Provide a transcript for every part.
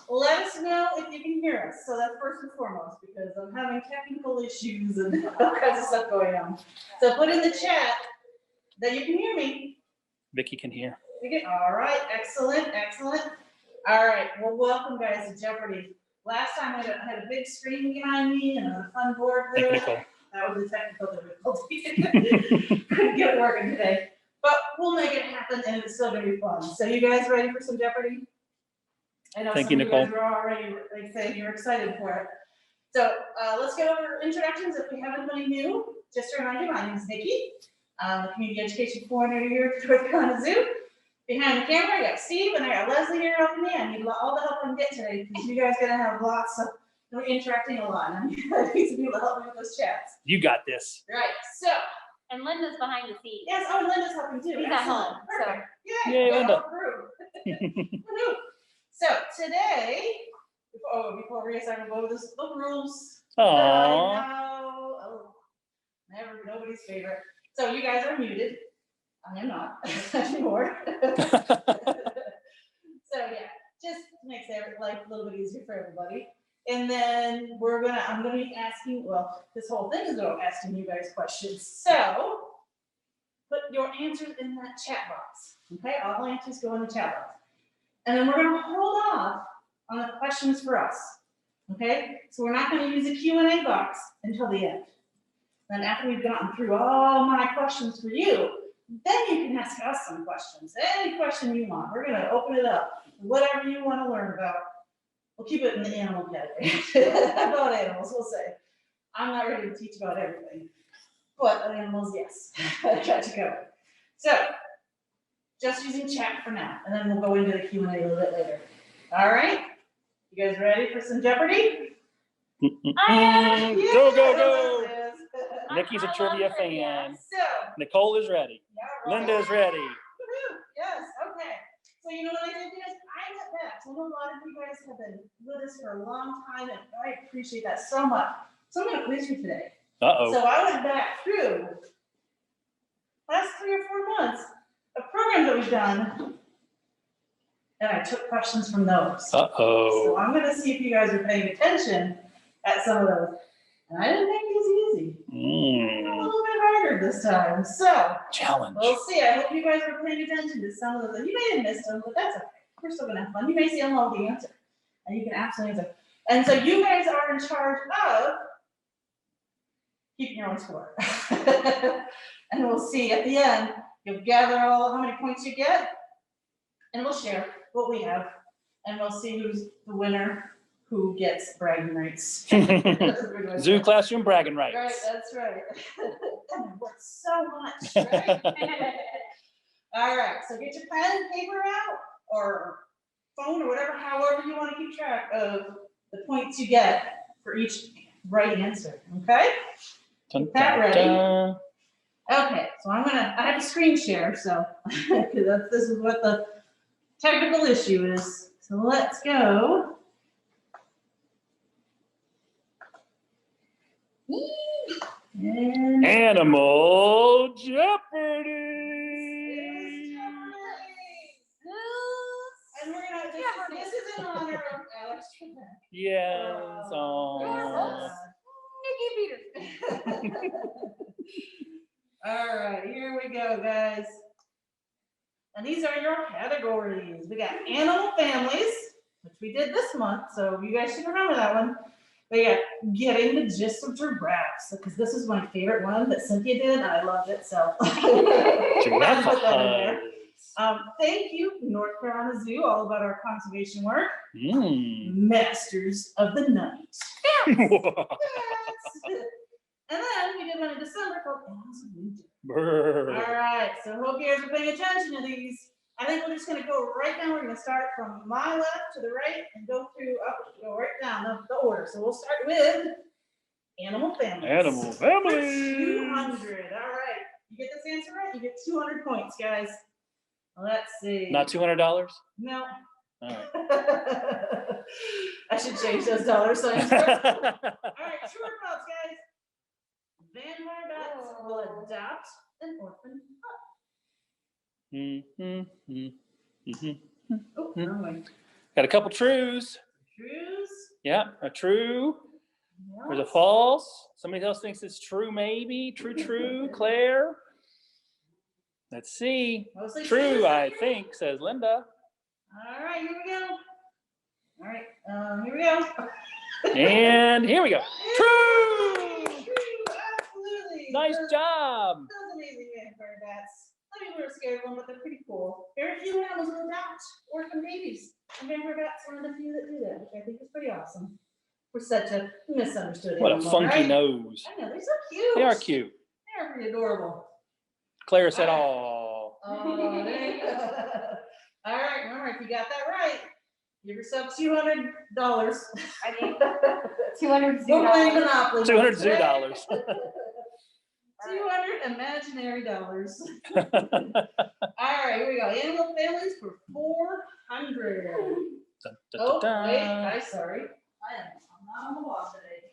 Let us know if you can hear us. So that's first and foremost, because I'm having technical issues and all kinds of stuff going on. So put in the chat that you can hear me. Vicky can hear. All right, excellent, excellent. All right, well, welcome guys to Jeopardy. Last time I had a big screen behind me and a fun board there. Technical. That was a technical difficulty. Couldn't get it working today. But we'll make it happen and it's still gonna be fun. So you guys ready for some Jeopardy? I know Thank some you, of you guys Nicole. are already like saying you're excited for it. So let's go over introductions if we have anybody new. Just to remind you, my name is Nikki. I'm the Community Education Coordinator here at North Carolina Zoo. Behind the camera, I got Steve and I got Leslie here helping me. I need all the help I can get today because you guys are gonna have lots of, we're interacting a lot. And I need some people to help me with those chats. You got this. Right, so. And Linda's behind the scenes. Yes, oh, and Linda's helping too. She's at Excellent. home, Perfect. so. Yay, Yay, Linda. Woohoo. So today, before we start to go over the rules. Aww. I know. Oh, nobody's favorite. So you guys are muted. I am not anymore. So yeah, just makes life a little bit easier for everybody. And then I'm gonna be asking, well, this whole thing is about asking you guys questions. So put your answers in that chat box. Okay, all answers go in the chat box. And then we're gonna hold off on the questions for us. Okay, so we're not gonna use the Q&A box until the end. Then after we've gotten through all my questions for you, then you can ask us some questions. Any question you want. We're gonna open it up. Whatever you want to learn about. We'll keep it in the animal category. About animals, we'll say. I'm not ready to teach about everything. But animals, yes. I got you covered. So, just using chat for now. And then we'll go into the Q&A a little bit later. All right? You guys ready for some Jeopardy? Go, go, go. Nikki's a trivia fan. So, Nicole is ready. yeah, right. Linda is ready. Woohoo. Yes, okay. So you know what I did, guys? I went back. So I know a lot of you guys have been with us for a long time, and I appreciate that so much. So I'm going to quiz you today. Uh-oh. So I went back through last 3 or 4 months of programs that we've done, and I took questions from those. Uh-oh. So I'm going to see if you guys are paying attention at some of those. And I didn't make these easy. A little bit harder this time. So Challenge. we'll see. I hope you guys are paying attention to some of those. You may have missed them, but that's okay. We're still gonna have fun. You may see along the answer, and you can absolutely answer. And so you guys are in charge of keeping your own score. And we'll see at the end. You'll gather how many points you get, and we'll share what we have, and we'll see who's the winner. Who gets bragging rights? Zoo classroom bragging rights. Right, that's right. And it works so much, right? All right, so get your pen and paper out, or phone, or whatever, however you want to keep track of the points you get for each right answer, okay? Get that ready. Okay, so I have a screen share, so, because this is what the technical issue is. So let's go. And Animal Jeopardy. And we're gonna this is in honor of Alex Trebek. Yes. Oh. Nikki Peters. All right, here we go, guys. And these are your categories. We got animal families, which we did this month, so you guys should remember that one. We got getting the gist of giraffes, because this is my favorite one that Cynthia did, and I loved it, so. Giraffe. Thank you, North Carolina Zoo, all about our conservation work. Masters of the Night. And then we did one in December called Animals of Winter. All right, so hope you guys are paying attention to these. I think we're just going to go right now. We're going to start from my left to the right and go through go right down the order. So we'll start with animal families. Animal families. 200. All right. You get this answer right, you get 200 points, guys. Let's see. Not $200? No. All right. I should change those dollar signs. All right, true or false, guys? Vampire bats will adopt an orphan pup. Oh, wrong way. Got a couple trues. Trues. Yeah, a true. There's a Yes. false. Somebody else thinks it's true, maybe. True. Claire. Let's see. Mostly True, trues. I think, says Linda. All right, here we go. All right, here we go. And here we go. True. True, absolutely. Nice job. Those amazing vampire bats. I mean, we're scared of them, but they're pretty cool. Very few animals will adopt orphan babies. And vampire bats are one of the few that do that, which I think is pretty awesome. We're such a misunderstood What a animal, funky right? nose. I know, they're so cute. They are cute. They're pretty adorable. Claire said, "Oh." Oh, there you go. All right, remember, if you got that right, give yourself $200. I mean, 200 We're playing $2. Monopoly. 200 zoo dollars. 200 imaginary dollars. All right, here we go. Animal families for 400. Oh, wait, I'm sorry. I'm not on the wall today.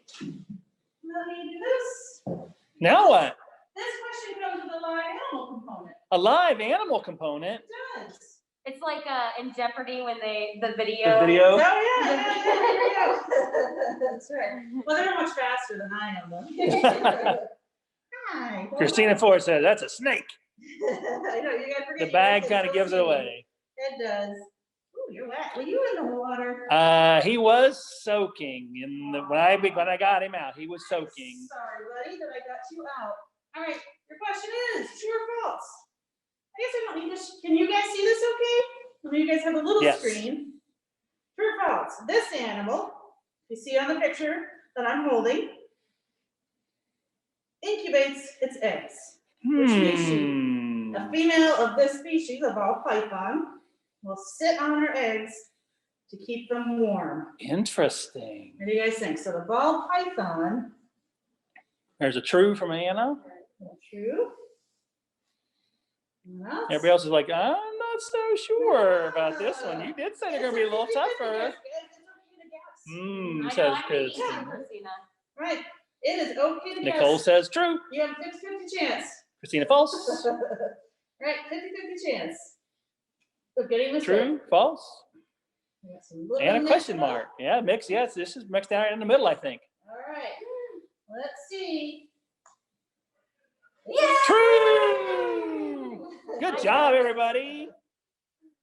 Let me do this. Now what? This question comes with a live animal component. A live animal component. It does. It's like in Jeopardy when the video. The video. Oh, yeah, there we go. That's right. Well, they're much faster than I am, though. Hi. Christina Ford said, "That's a snake." I know, you gotta forget. The bag kind of gives it away. It does. Ooh, you're wet. Were you in the water? He was soaking in the when I got him out. He was soaking. Sorry, buddy, that I got you out. All right, your question is true or false? I guess I don't need to. Can you guys see this okay? Well, you guys have a little Yes. screen. True or false? This animal, you see on the picture that I'm holding, incubates its eggs. A female of this species, a ball python, will sit on her eggs to keep them warm. Interesting. What do you guys think? So the ball python. There's a true from Anna. True. Well, Everybody else is like, "I'm not so sure about this one. You did say they're going to be a little tougher." I Says know, I'm Christina. thinking Christina. Right. It is okay to Nicole guess. says true. You have a 50-50 chance. Christina false. Right, 50-50 chance of getting this True, false, right. We got some little and a mix question it up. mark. Yeah, mix. Yes, this is mixed out in the middle, I think. All right. Let's see. True. Good job, everybody.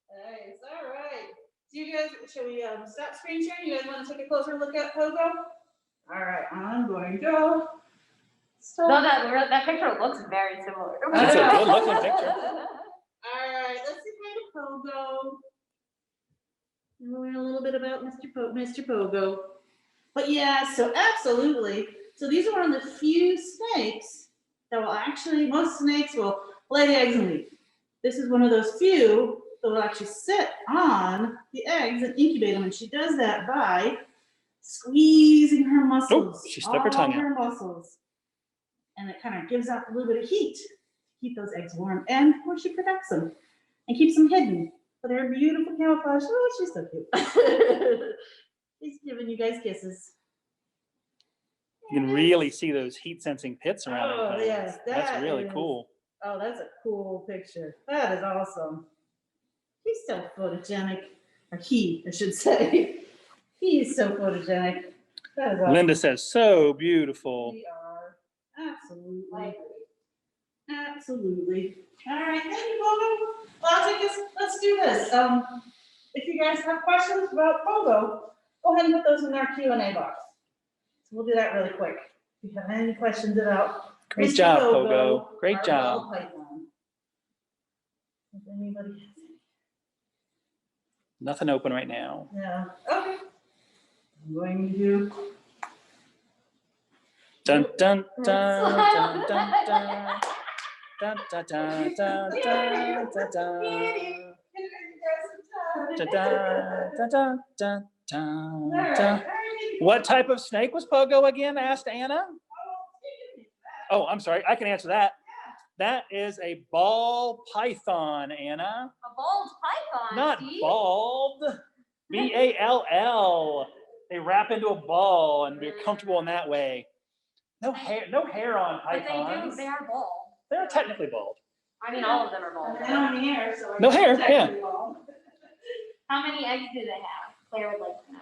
Nice. All right. Do you guys, shall we stop screen sharing? You guys want to take a closer look at Pogo? All right, I'm going to go. No, that picture looks very similar. That's a good looking picture. All right, let's see kind of Pogo. Learn a little bit about Mr. Pogo. But yeah, so absolutely. So these are one of the few snakes that will actually, most snakes will lay the eggs and leave. This is one of those few that will actually sit on the eggs and incubate them. And she does that by squeezing her muscles. Oh, she stuck her tongue out. Her muscles. And it kind of gives out a little bit of heat to keep those eggs warm. And of course she protects them and keeps them hidden. But they're beautiful camouflage. Oh, she's so cute. She's giving you guys kisses. You can really see those heat sensing pits around Oh, her. yes, That's that really is- cool. Oh, that's a cool picture. That is awesome. He's so photogenic. Or he, I should say. He's so photogenic. That is awesome. Linda says, "So beautiful." We are. Absolutely. Absolutely. All right, thank you, Pogo. Well, I'll take this. Let's do this. If you guys have questions about Pogo, go ahead and put those in our Q&A box. So we'll do that really quick. If you have any questions about Great Mr. job, Pogo. Great our job. ball python. If anybody has any. Nothing open right now. Yeah, okay. I'm going to Dun dun dun dun dun dun. Dun dun dun dun dun dun dun. Dun dun dun dun dun dun. What type of snake was Pogo again? Asked Anna. Oh, I'm sorry. I can answer that. That is a ball python, Anna. A bald python. Not Steve. bald. B-A-L-L. They wrap into a ball and be comfortable in that way. No hair on But pythons. they are bald. They're technically bald. I mean, all of them are bald. No hair, so. No hair, yeah. How many eggs do they have? Claire would like to know.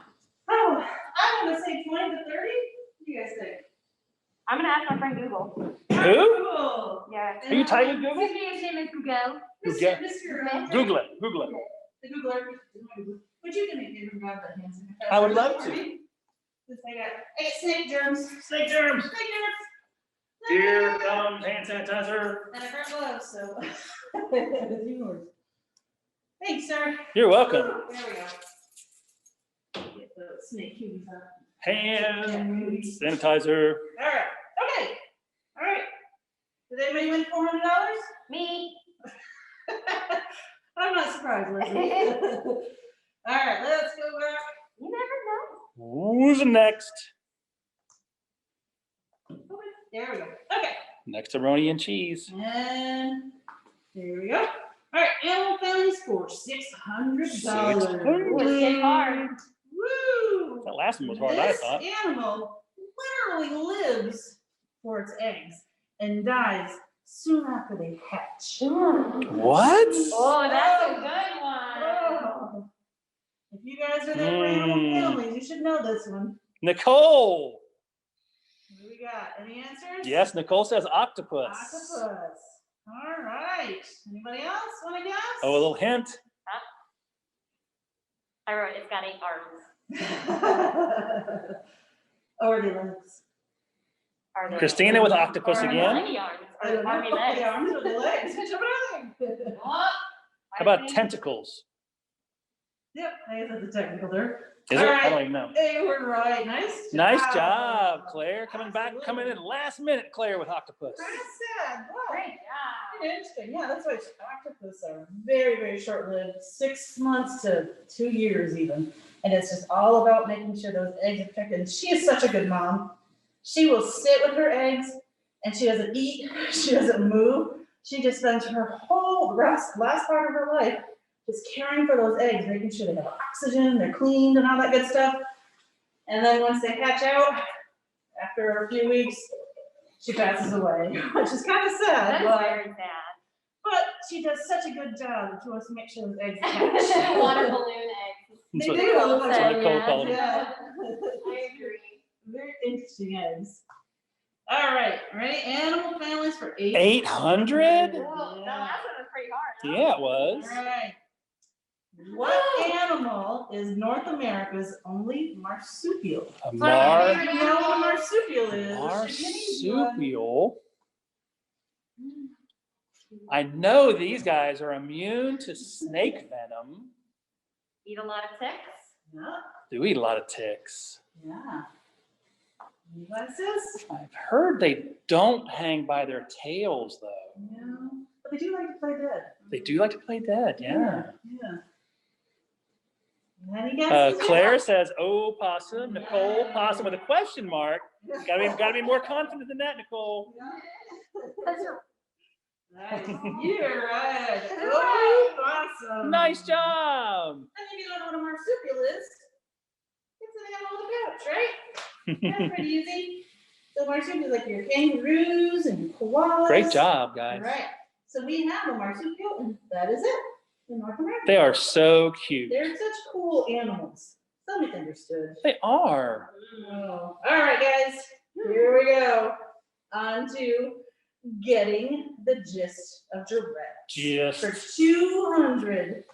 Oh, I'm gonna say 20 to 30. What do you guys think? I'm gonna ask my friend Google. Who? Cool. Yeah. Are you tired, Google? His name is Google. Google. Mr. Google it. Google it. The Googler. Would you do me a favor and grab that hand sanitizer? I would love to. Because I got snake germs. Snake germs. Snake germs. Here comes hand sanitizer. And I brought gloves, so. It's yours. Thanks, sir. You're welcome. There we go. Get the snake cuties out. Hand sanitizer. All right. Okay. All right. Did anybody win $400? Me. I'm not surprised, Lizzie. All right, let's go back. You never Who's next? There we go. Okay. Nextaroni and cheese. And there we go. All right, animal families for $600. know. It's getting hard. Woo! That last one was hard, I This thought. animal literally lives for its eggs and dies soon after they hatch. What? Oh, that's a good one. Oh. If you guys are there for animal families, you should know this one. Nicole. What do we got? Any answers? Yes, Nicole says octopus. Octopus. All right. Anybody else want to guess? Oh, a little hint. I wrote it's got 8 arms. Already legs. Are there Christina with octopus or again. Many arms. I Or don't know. army legs. The arms or the legs? Which one? What? How about tentacles? Yep, I got the technical there. Is All it? I right. don't even know. Hey, we're right. Nice job. Nice job, Claire. Coming in last minute, Claire with octopus. That's sad. Wow. Great job. Interesting. Yeah, that's why octopus are very, very short-lived, 6 months to 2 years even. And it's just all about making sure those eggs are protected. And she is such a good mom. She will sit with her eggs and she doesn't eat. She doesn't move. She just spends her whole last part of her life just caring for those eggs, making sure they have oxygen, they're cleaned and all that good stuff. And then once they hatch out, after a few weeks, she passes away, which is kind of sad. That's But, very sad. but she does such a good job that she wants to make sure those eggs hatch. Water balloon eggs. They That's do. what That's what Nicole called them. Yeah. I agree. Very interesting eggs. All right, ready? Animal families for 800. 800? Whoa, that last one was pretty hard. Huh? Yeah, it was. All right. What animal is North America's only marsupial? A You know what a marsupial is. marsupial. I know these guys are immune to snake venom. Eat a lot of ticks. Yeah, Do eat a lot of ticks. yeah. Any guesses? I've heard they don't hang by their tails though. Yeah, but they do like to play dead. They do like to play dead, yeah. Yeah. Any guesses? Claire says, "Oh, possum." Nicole, possum with a question mark. Gotta be more confident than that, Nicole. That's a- Nice. You're right. Oh, awesome. Nice job. And if you don't know what a marsupial is, it's an animal with a pouch, right? That's pretty easy. So marsupials like your kangaroos and your koalas. Great job, All guys. right. So we have a marsupial, and that is it in North America. They are so cute. They're such cool animals. So misunderstood. They are. Oh. All right, guys. Here we go. On to getting the gist of giraffe. For Just 200.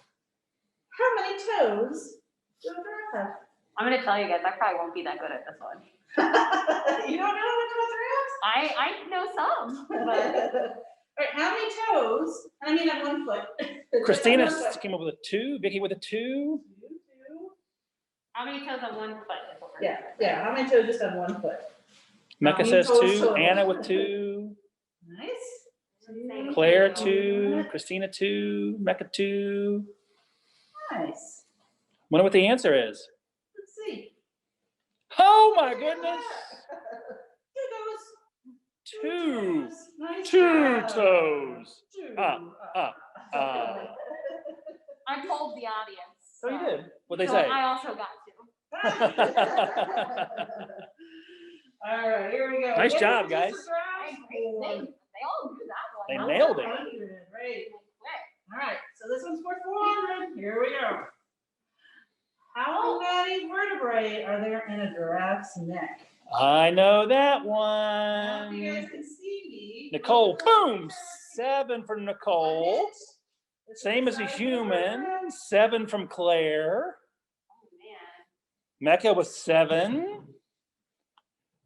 How many toes do a giraffe I'm gonna tell you guys, I probably won't be that good at this one. have? You don't know much I know some, about but giraffes? All right, how many toes? I mean, on one foot. Christina On one foot. came up with a 2. Vicky with a 2. Two. how many toes on one foot? is what we're Yeah, doing? yeah. How many toes just on one foot? Mecca many says toes 2. total? Anna with 2. Nice. Two. Claire 2. Christina 2. Mecca 2. Nice. Wonder what the answer is. Let's see. Oh my goodness. Two toes. 2. Nice 2 job. toes. Two. Ah. I told the audience. So you did. What'd they So say? I also got to. All right, here we go. Nice What job, is guys. this round? They all knew that one. They huh? nailed it. 100, right. Quick. All right, so this one's for 400. Here we go. How many vertebrae are there in a giraffe's neck? I know that Now, if you guys one. can see me. Nicole, boom, 7 for Nicole. This is Same the as a size of human, vertebrae. 7 from Claire. Oh, man. Mecca was 7.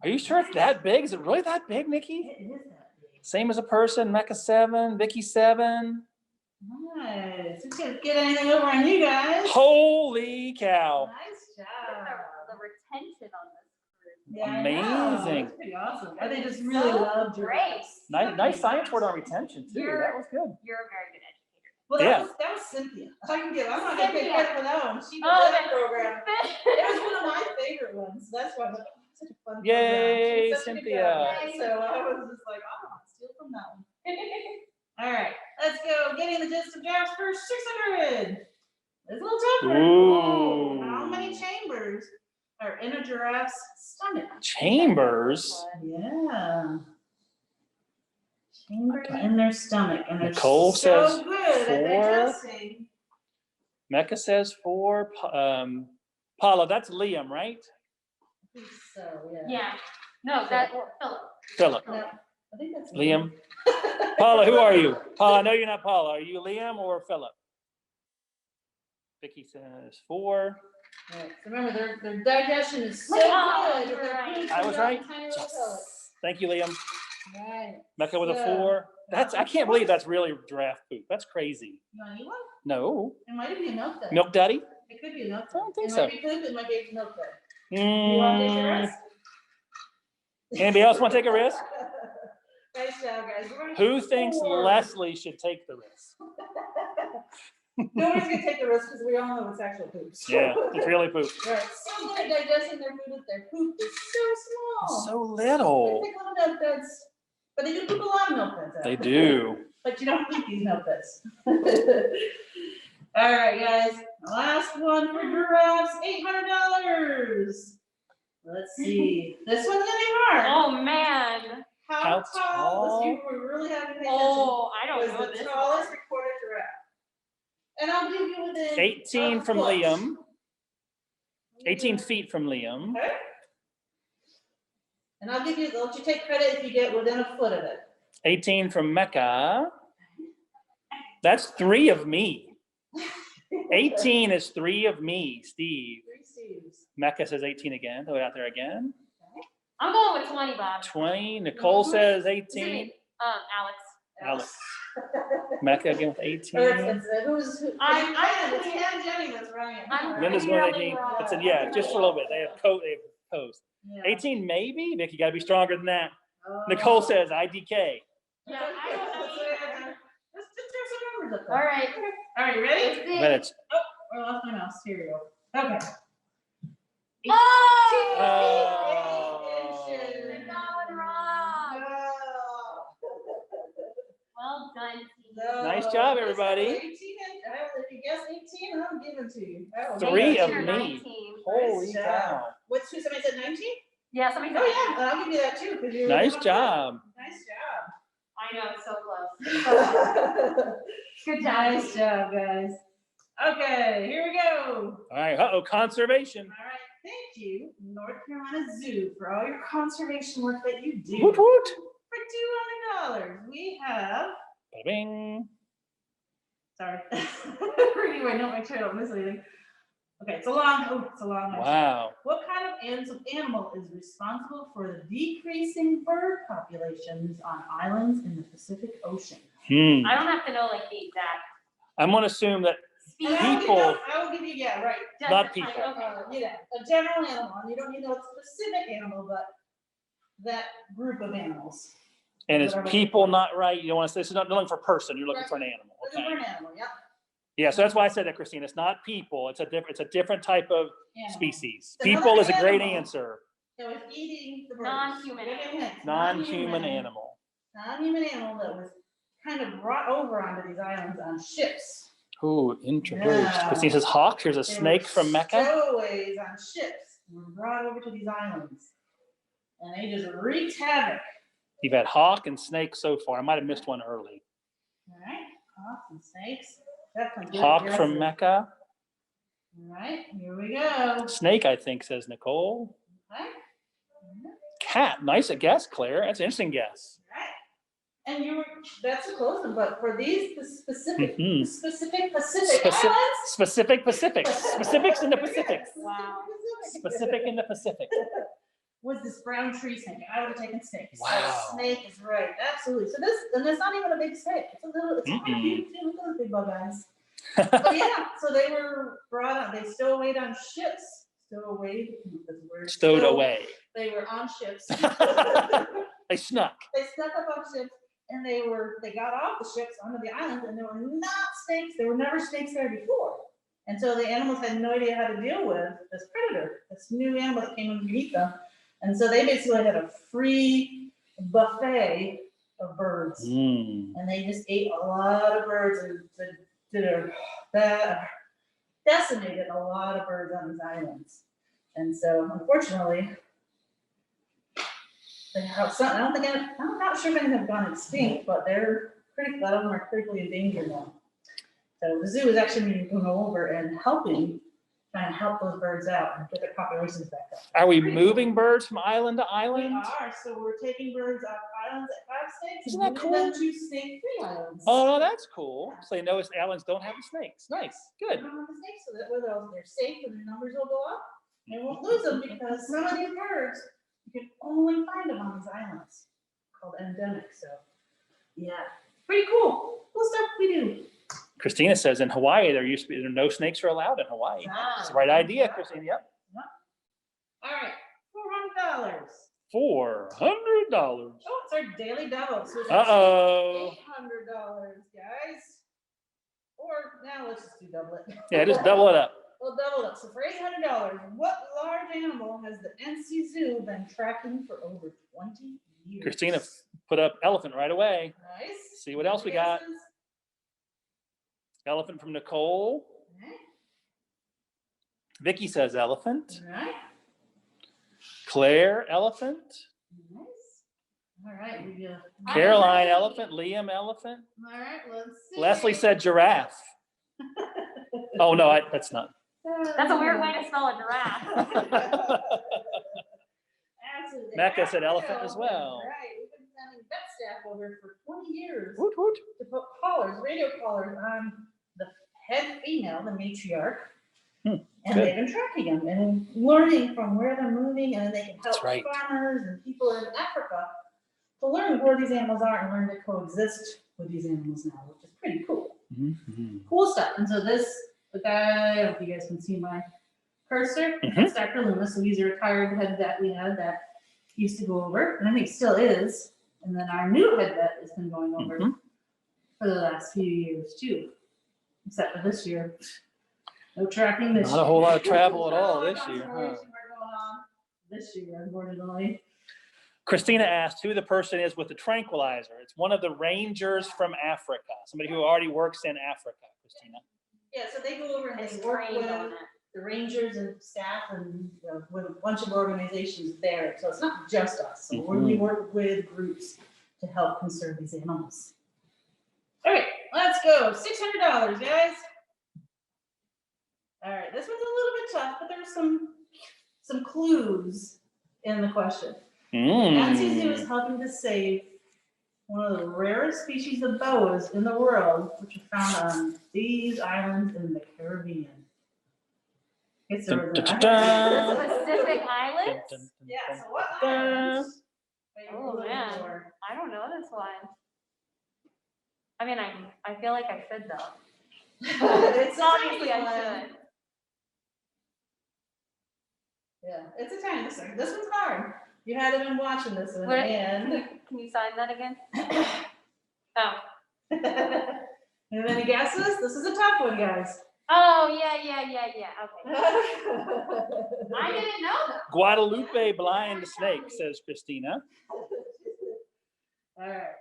Are you sure it's that big? Is it really that big, Nikki? It is that big. Same as a person, Mecca 7, Vicky 7. Nice. We can't get anything over on you guys. Holy cow. Nice The, job. the retention on this group. Yeah, I know. Amazing. That's pretty awesome. I think just really So love great. giraffes. Nice science word on retention too. That was good. You're a very good educator. Well, Yeah. that was Cynthia. I'm not gonna take Cynthia. credit for that one. She did Oh, that program. It was one of my favorite ones. That's why I was like, oh, such a fun Yay, program. She was such a good Cynthia. guide. So I was just like, oh, I'll steal from that one. All right, let's go. Getting the gist of giraffes for 600. It's a little tougher. Ooh. How many chambers are in a giraffe's stomach? Chambers. Yeah. Chambers in their stomach, and they're Nicole so says good 4. at digesting. Mecca says 4. Paula, that's Liam, right? I think so, yeah. Yeah. No, that, Philip. Philip. No, I think that's Liam. Paula, who are you? Paula, I know you're not Paula. Are you Liam or Philip? Vicky says 4. Right. So remember, their digestion is so Oh, good. you're that right. their food I was comes out right. in tiny little pellets. Thank you, Liam. Right. Mecca with a So, 4. I can't believe that's really giraffe poop. That's crazy. You want to eat one? No. It might be a milk dud. Milk Daddy? It could be a milk I don't dud. think It so. might be poop, it might be a milk dud. You want to take the Mm, rest? anybody else want to take a risk? Nice job, guys. We're gonna Who keep thinks score. Leslie should take the risk? Nobody's gonna take the risk because we all know it's actual poop. Yeah, it's really poop. Right. So good at digesting their food that their poop is so small. So They little. take little milk duds, but they do poop a lot of milk duds out. They do. But you don't eat these milk duds. All right, guys. Last one for giraffes, $800. Let's see. This one's gonna be hard. Oh, man. How Tall? tall? You were really having to pay attention. Oh, I don't know Was the this tallest one. recorded giraffe. And I'll give you within 18 a from foot. Liam. 18 feet from Liam. Okay. And I'll let you take credit if you get within a foot of it. 18 from Mecca. That's 3 of me. 18 is 3 of me, Steve. 3 Steves. Mecca says 18 again. Throw it out there again. I'm going with 20, Bob. 20. Nicole says Is it 18. me? Alex. Alex. Mecca again with 18. Or it's who's who? I'm It's Ken Jenny that's running it. I'm Linda's really going 18. wrong. It's a, yeah, just for a little bit. They have post. Yeah. 18 maybe? Vicky, you gotta be stronger than that. Oh. Nicole says IDK. Yeah, I don't know. Just throw some numbers up All there. right. All right, you ready? Let's see. Minutes. I lost my mouse. Here you go. Okay. Oh! 18 inches. I got one wrong. Well done, team. No. Nice job, everybody. 18 inch. If you guess 18, I'll give it to you. That was 3 of 19 or me. 19. Holy Nice job. cow. What's who? Somebody said 19? Yeah, somebody said. Oh yeah, I'll give you that too. 'Cause you're Nice job. Nice I know, it's so close. job. Good job. Nice job, guys. Okay, here we go. All right. Uh-oh, conservation. All right, thank you, North Carolina Zoo, for all your conservation work that you do. Woot woot. For $200, we have. Bing. Sorry. Anyway, don't make sure I don't miss anything. Okay, it's a long one. Wow. What kind of animal is responsible for the decreasing bird populations on islands in the Pacific Ocean? I don't have to know like the exact I'm gonna assume that And People. I will give you, yeah, right. Just Not the type, people. okay. Yeah, a general animal. You don't need to know a specific animal, but that group of animals. and is Whatever. people not right? You don't want to say, so not looking for person, you're looking for an animal. Looking Okay. for an animal, yeah. Yeah, so that's why I said that, Christine. It's not people. It's a different type of Animal. species. It's another People is a great animal. answer. So it's eating the birds. Non-human Give me a animal. hint. Non-human animal. Non-human animal that was kind of brought over onto these islands on ships. Ooh, introduced. Yeah. Christine says hawk. Here's a They snake were from Mecca. Stowaways on ships were brought over to these islands. And they just wreaked havoc. You've had hawk and snake so far. I might have missed one early. All right, hawks and snakes. Definitely good Hawk from guesses. Mecca. All right, here we go. Snake, I think, says Nicole. Okay. Cat, nice guess, Claire. That's an interesting guess. All right. And that's a close one, but for these specific Mhm. Pacific Specific Pacifics. Specifics in the Pacifics. Wow. Specific in the Pacific. Was this brown tree snake? I would have taken snake. Wow. So snake is right, absolutely. So this, and it's not even a big snake. It's a little, it's kind of cute too. Look at those big bug eyes. But yeah, so they were brought on. They stowed on ships. Stowed away. They were on ships. They snuck. They snuck up on ships, and they got off the ships onto the island, and there were not snakes. There were never snakes there before. And so the animals had no idea how to deal with this predator, this new animal that came in to meet them. And so they basically had a free buffet of birds. And they just ate a lot of birds and decimated a lot of birds on these islands. And so unfortunately, they have some, I'm not sure if any have gone extinct, but a lot of them are critically endangered now. So the zoo is actually going over and trying to help those birds out and get their populations back up. Are we moving birds from island to We island? are, so we're taking birds off islands that have snakes Isn't and that moving them cool? to snake-free islands. Oh, no, that's cool. So they know islands don't have the snakes. Nice, good. They don't have the snakes, so that way they're safe and their numbers will go up. They won't lose them because some of these birds, you can only find them on these islands called endemic. So yeah, pretty cool. Cool stuff we do. Christina says in Hawaii, there no snakes are allowed in Hawaii. That's the right idea, Christina. Yep. All right, $400. $400. Oh, it's our daily double. So it's Uh-oh. $800, guys. Or now let's just do double it. Yeah, just double it up. We'll double it. So for $800, what large animal has the NC Zoo been tracking for over 20 years? Christina put up elephant right away. Nice. See what else we got. Guesses? Elephant from Nicole. Okay. Vicky says elephant. All right. Claire, elephant. Nice. All right. Caroline, elephant. Liam, elephant. All right. Let's see. Leslie said giraffe. Oh, no, that's not. That's a weird way to spell a giraffe. Absolutely. Mecca said elephant as well. Right. We've been sending vet staff over for 20 years Woot, woot. to put collars, radio collars on the head female, the matriarch. And good. they've been tracking them and learning from where they're moving, and then they can help That's right. farmers and people in Africa to learn where these animals are and learn to coexist with these animals now, which is pretty cool. Cool stuff. And so the guy, I don't know if you guys can see my cursor, that's Dr. Loomis. So he's a retired head vet we had that used to go over, and I think still is. And then our new head vet has been going over for the last few years too, except for this year. No tracking this year. Not a whole lot of travel at all this year. We're going on this year, unfortunately. Christina asked who the person is with the tranquilizer. It's one of the rangers from Africa, somebody who already works in Africa, Christina. Yeah, so they go over and It's they work trained with on it. the rangers and staff and with a bunch of organizations there. So it's not just us. So we work with groups to help conserve these animals. All right, let's go. $600, guys. All right, this one's a little bit tough, but there's some clues in the question. Nancy Zoo is helping to save one of the rarest species of boas in the world, which are found on these islands in the Caribbean. It's a Specific islands? Yeah, so what islands? Oh man, I don't know this one. I mean, I feel like I should though. It's Obviously I should. Yeah, it's a tiny one. This one's hard. You hadn't been watching this one, and Can you sign that again? Oh. and any guesses? This is a tough one, guys. Oh yeah. Okay. I didn't know that. Guadalupe blind snake, says Christina. All right,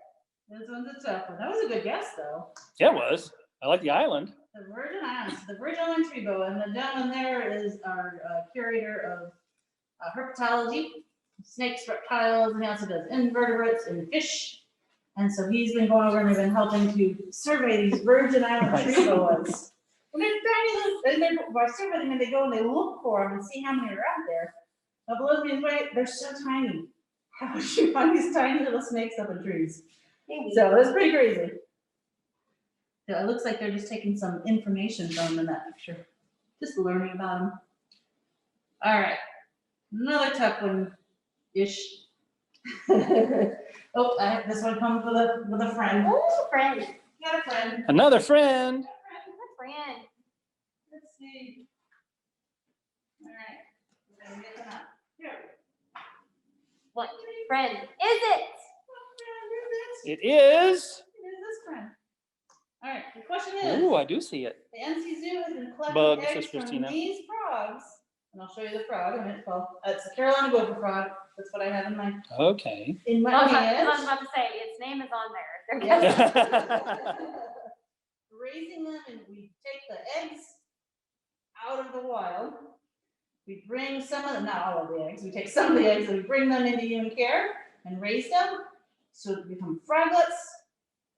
this one's a tough one. That was a good guess, though. Yeah, it was. I like the island. The Virgin Islands, the Virgin Island tree boa, and the gentleman there is our curator of herpetology, snakes, reptiles, and he also does invertebrates and fish. And so he's been going over and they've been helping to survey these Virgin Island tree boas. When they're tiny, and they're marsupial, and they go and they look for them and see how many are out there. Now, blows me away, they're so tiny. How would you find these tiny little snakes up in trees? So it's pretty crazy. Yeah, it looks like they're just taking some information from them in that picture. Just learning about them. All right, another tough one-ish. Oh, this one comes with a friend. Oh, friend. Got a friend. Another friend. Friend. Let's see. All right. We're gonna get them out. Here. What friend is it? It is. It is this friend. All right, the question is, Ooh, I do see it. the NC Zoo has been collecting Bug, says eggs from Christina. these frogs, and I'll show you the frog in a minute. Well, it's a Carolina gopher frog. That's what I have in my Okay. I was hand. about to say, its name is on there. Yeah. Raising them, and we take the eggs out of the wild. We bring some of them, not all of the eggs, we take some of the eggs and we bring them into human care and raise them so they become froglets,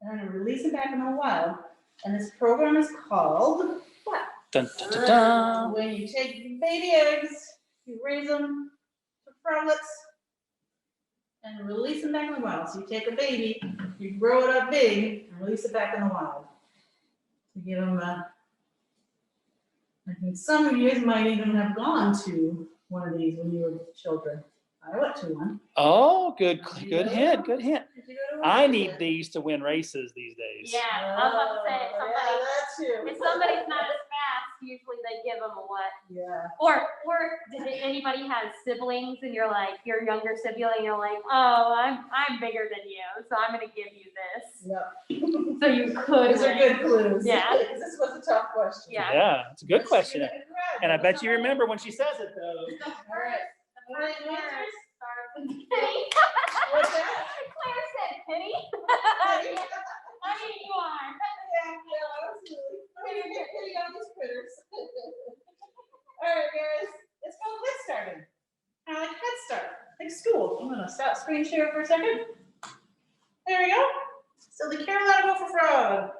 and then we release them back in the wild. And this program is called what? Dun, dun, dun, dun. When you take baby eggs, you raise them to froglets and release them back in the wild. So you take a baby, you grow it up big, and release it back in the wild. To give them I think some of you guys might even have gone to one of these when you were children. I went to one. Oh, good hint, good hint. Did you go to one? I need these to win races these days. Yeah, I was about to say, Oh, somebody, yeah, that too. if somebody's not as fast, usually they give them a what? Yeah. Or did anybody have siblings and you're like, your younger sibling, you're like, oh, I'm bigger than you, so I'm gonna give you this. Yep. So you could Those are win. good clues. Yeah. Because this was a tough question. Yeah. Yeah, it's a good question. Let's give it a grab. And I bet you remember when she says it though. All right. All right, answers? Penny. What's that? Claire said penny. Yeah, I mean, you are. absolutely. We're gonna get pretty on these critters. All right, guys. It's called Head Starting. Kind of like Head Start, like school. I'm gonna stop screen share for a second. There we go. So the Carolina gopher frog.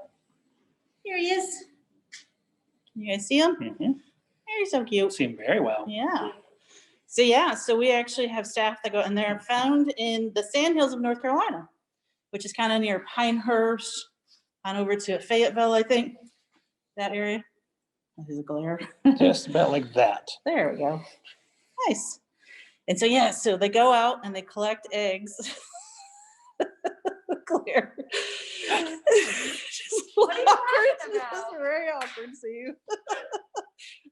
Here he is. Can you guys see him? Mhm. He's so cute. See him very well. Yeah. So we actually have staff that go, and they're found in the sandhills of North Carolina, which is kind of near Pinehurst, on over to Fayetteville, I think, that area. Oh, there's a glare. Just about like that. There we go. Nice. And so they go out and they collect eggs. Clear. Just What are you awkward. talking This about? is very awkward, see.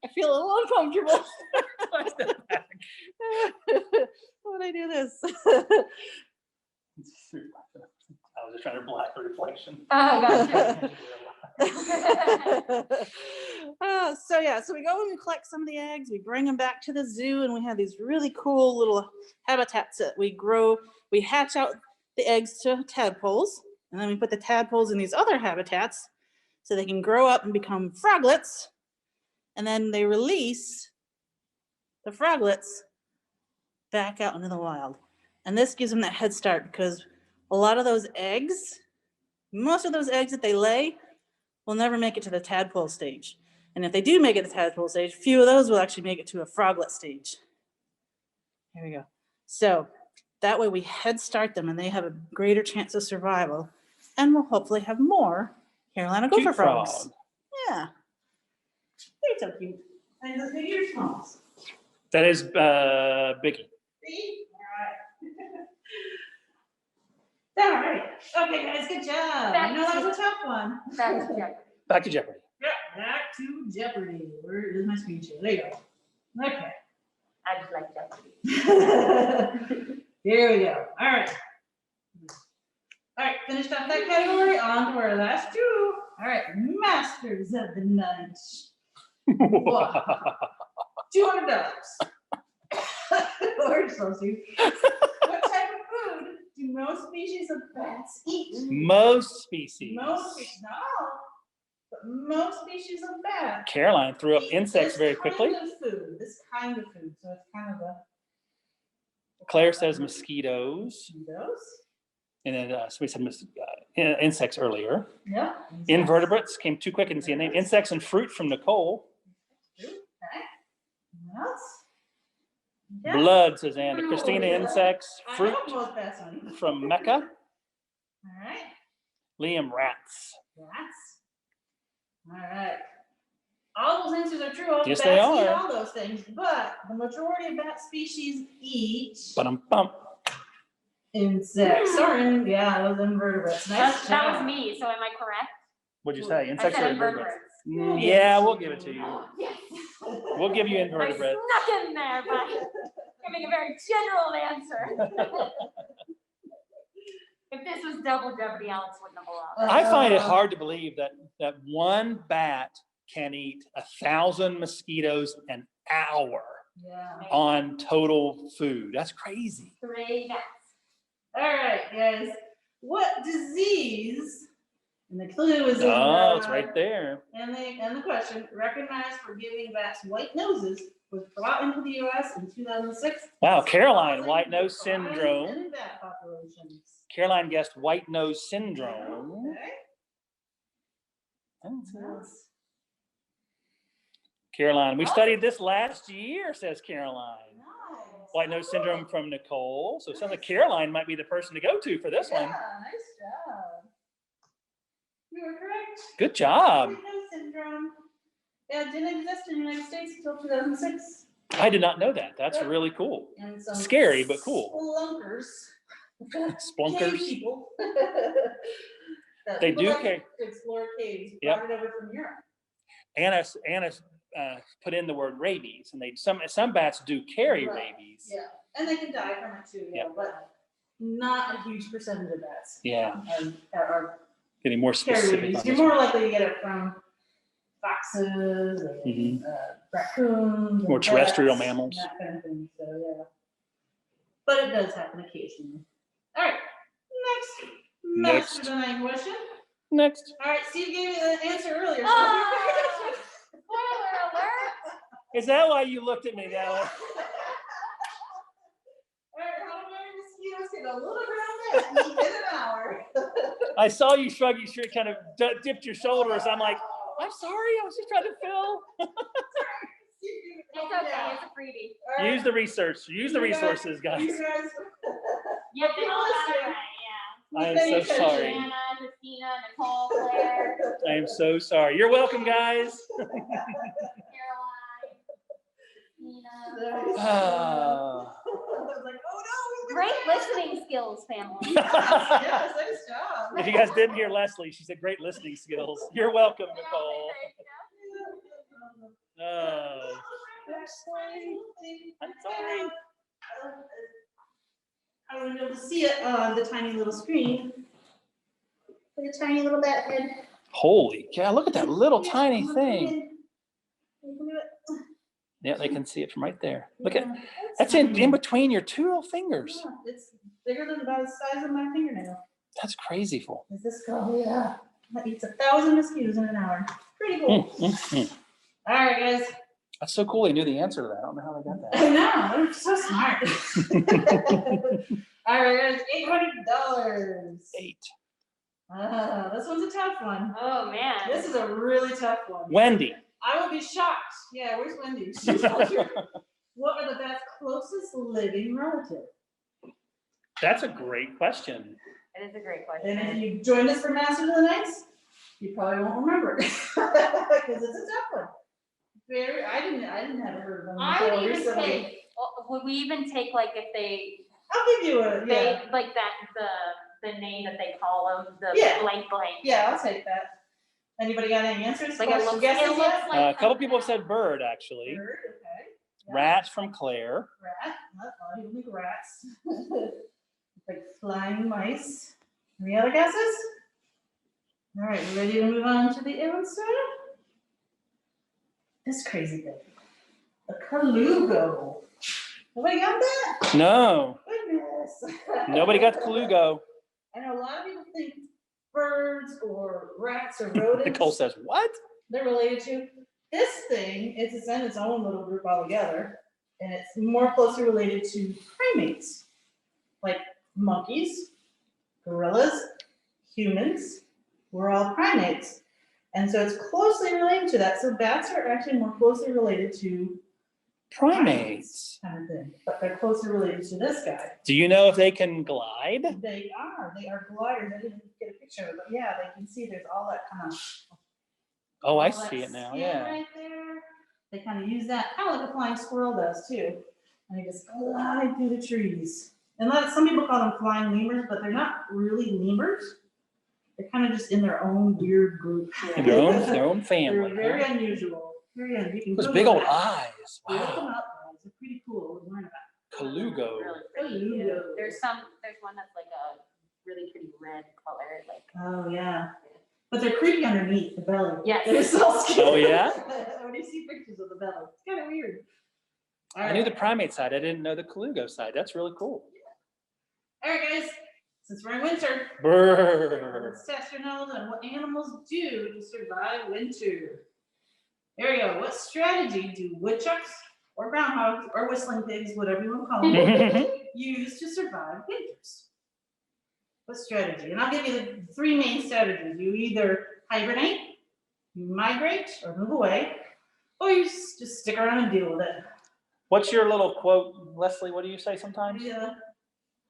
I feel a little uncomfortable. When I do this. I was just trying to block the reflection. Oh, gotcha. So we go and we collect some of the eggs, we bring them back to the zoo, and we have these really cool little habitats that we grow. We hatch out the eggs to tadpoles, and then we put the tadpoles in these other habitats so they can grow up and become froglets, and then they release the froglets back out into the wild. And this gives them that head start because a lot of those eggs, most of those eggs that they lay will never make it to the tadpole stage. And if they do make it to the tadpole stage, few of those will actually make it to a froglet stage. Here we go. So that way we head start them and they have a greater chance of survival. And we'll hopefully have more Carolina gopher Cute frogs. frog. Yeah. They're so cute. And the bigger smalls. That is Biggie. See? All right. Okay, guys, good job. I know that was a tough one. That's Jeopardy. Back to Jeopardy. Yeah, back to Jeopardy. Where is my screen share? There you go. Okay. I just like Jeopardy. Here we go. All right. All right, finished off that category. On to our last two. All right, masters of the night. $200. We're so sweet. What type of food do most species of bats eat? Most species. Most species, no. But most species of bats. Caroline threw up eat insects this very quickly. Kind of food, this kind of food. So it's kind of a Claire says mosquitoes. mosquitoes. And then somebody said insects earlier. Yeah. Invertebrates came too quick. I didn't see a name. Insects and fruit from Nicole. Okay. What else? Yeah. Blood, says Anna. Christina, insects. I Fruit hope most pass on. from Mecca. All right. Liam, rats. Rats. All right. All those answers are true. All Yes, bats they eat are. all those things, but the majority of bat species eat Ba-dum-bum. insects. Or those invertebrates. Nice That was job. me, so am I correct? What'd you say? I Insects said or invertebrates? invertebrates. Yeah, we'll give it to you. Yes. We'll give you I invertebrates. snuck in there by giving a very general answer. If this was Double Jeopardy, Alex wouldn't have allowed it. I find it hard to believe that one bat can eat 1,000 mosquitoes an hour Yeah. on total food. That's crazy. 3 bats. All right, guys. What disease? And the clue is in Oh, it's right there. And the question, recognized for giving bats white noses, was brought into the U.S. in 2006. Wow, Caroline, causing white nose decline syndrome. in bat populations. Caroline guessed white nose syndrome. Okay. What else? Caroline, we studied this last year, says Caroline. Nice. White nose syndrome from Nicole. So it sounds like Caroline might be the person to go to for this Yeah, one. nice job. You were correct. Good job. White nose syndrome. Yeah, it didn't exist in the United States until 2006. I did not know that. That's really cool. And some Scary, but cool. Splunkers. Splunkers. Cave people. They People do like cave. to explore caves. Yep. Brought it over from Europe. Anna put in the word rabies, and some bats do carry Right. rabies. Yeah, and they can die from it too, Yep. but not a huge percentage of bats Yeah, are getting more carry specific. rabies. on You're this more likely to get it from foxes, and, Mhm. raccoons, More and terrestrial bats, mammals. that kind of thing. So yeah, but it does happen occasionally. All right, next master of the night question. Next. All right, Steve gave me the answer earlier. So Oh, spoiler alert! Is that why you looked at me that way? All right, how many mosquitoes can a little brown bat eat in an hour? I saw you shrug, you sure kind of dipped your shoulders. I'm like, I'm sorry, I was just trying to fill. It's okay, it's a freebie. All right, Use the research, use the resources, guys. you guys. You did all that Listen. right, I am Pay so attention. sorry. Anna, Christina, Nicole, Claire, I am so sorry. You're welcome, guys. Caroline, Nina. Ah. I was like, oh no. Great listening skills, family. Yes, nice job. If you guys didn't hear Leslie, she said great listening skills. You're welcome, Nicole. Oh, I'm sorry. I'm sorry. I don't be able to see it on the tiny little screen. The tiny little bat head. Holy cow, look at that little tiny thing. Yeah, they can see it from right there. Look at, that's in between your two little fingers. Yeah, it's bigger than about the size of my fingernail. That's crazy full. Is this go? Yeah. That eats 1,000 mosquitoes in an hour. Pretty cool. All right, guys. That's so cool. They knew the answer to that. I don't know how they got that. I know, they're so smart. All right, guys, $800. 8. This one's a tough one. Oh, man. This is a really tough one. Wendy. I will be shocked. Yeah, where's Wendy? What are the bat's closest living relative? That's a great question. It is a great And if question. you joined us for Masters of the Nights, you probably won't remember it because it's a tough one. I didn't have heard of them I until would even recently. take, would we even take like if they, I'll give you a like that, the name that they call them, the Yeah. blank blank. Yeah, I'll take that. Anybody got any answers? Like it looks Guesses yet? like. A couple people have said bird, actually. Bird, okay. Yeah. Rats from Claire. Rat. Not a lot of people think rats. Like flying mice. Any other guesses? All right, we ready to move on to the answer? This crazy thing. A Kalugo. Nobody got that? No, Goodness. nobody got the Kalugo. I know a lot of people think birds or rats or rodents. Nicole says, what? They're related to. This thing is in its own little group altogether, and it's more closely related to primates, like monkeys, gorillas, humans, we're all primates. And so it's closely related to that. So bats are actually more closely related to Primates. kind of thing, but they're closely related to this guy. Do you know if they can glide? They are gliders. I didn't get a picture of it, but yeah, they can see there's all that kind of. Oh, I all that see it now, skin yeah. Right there. They kind of use that, kind of like a flying squirrel does too. And they just glide through the trees. And some people call them flying lemurs, but they're not really lemurs. They're kind of just in their own weird group. In their own family. They're very huh? unusual. Very unusual. You can Those Google big old that. eyes. Look them Wow. up, guys. They're pretty cool to learn about. Calugo. Really pretty. Calugo. Yeah. There's one that's like a really pretty red color, like. Oh, yeah. But they're creepy underneath the belly. Yes. They're so scary. Oh, yeah? When you see pictures of the belly, it's kind of weird. All I knew the primate side. I didn't know the Calugo side. That's really cool. All right, guys. Since we're in winter, Brrr. let's test your knowledge on what animals do to survive winter. There we go. What strategy do woodchucks or groundhogs or whistling pigs, whatever you want to call them, use to survive winters? What strategy? And I'll give you the three main strategies. You either hibernate, you migrate or move away, or you just stick around and deal with it. What's your little quote, Leslie? What do you say sometimes? Yeah.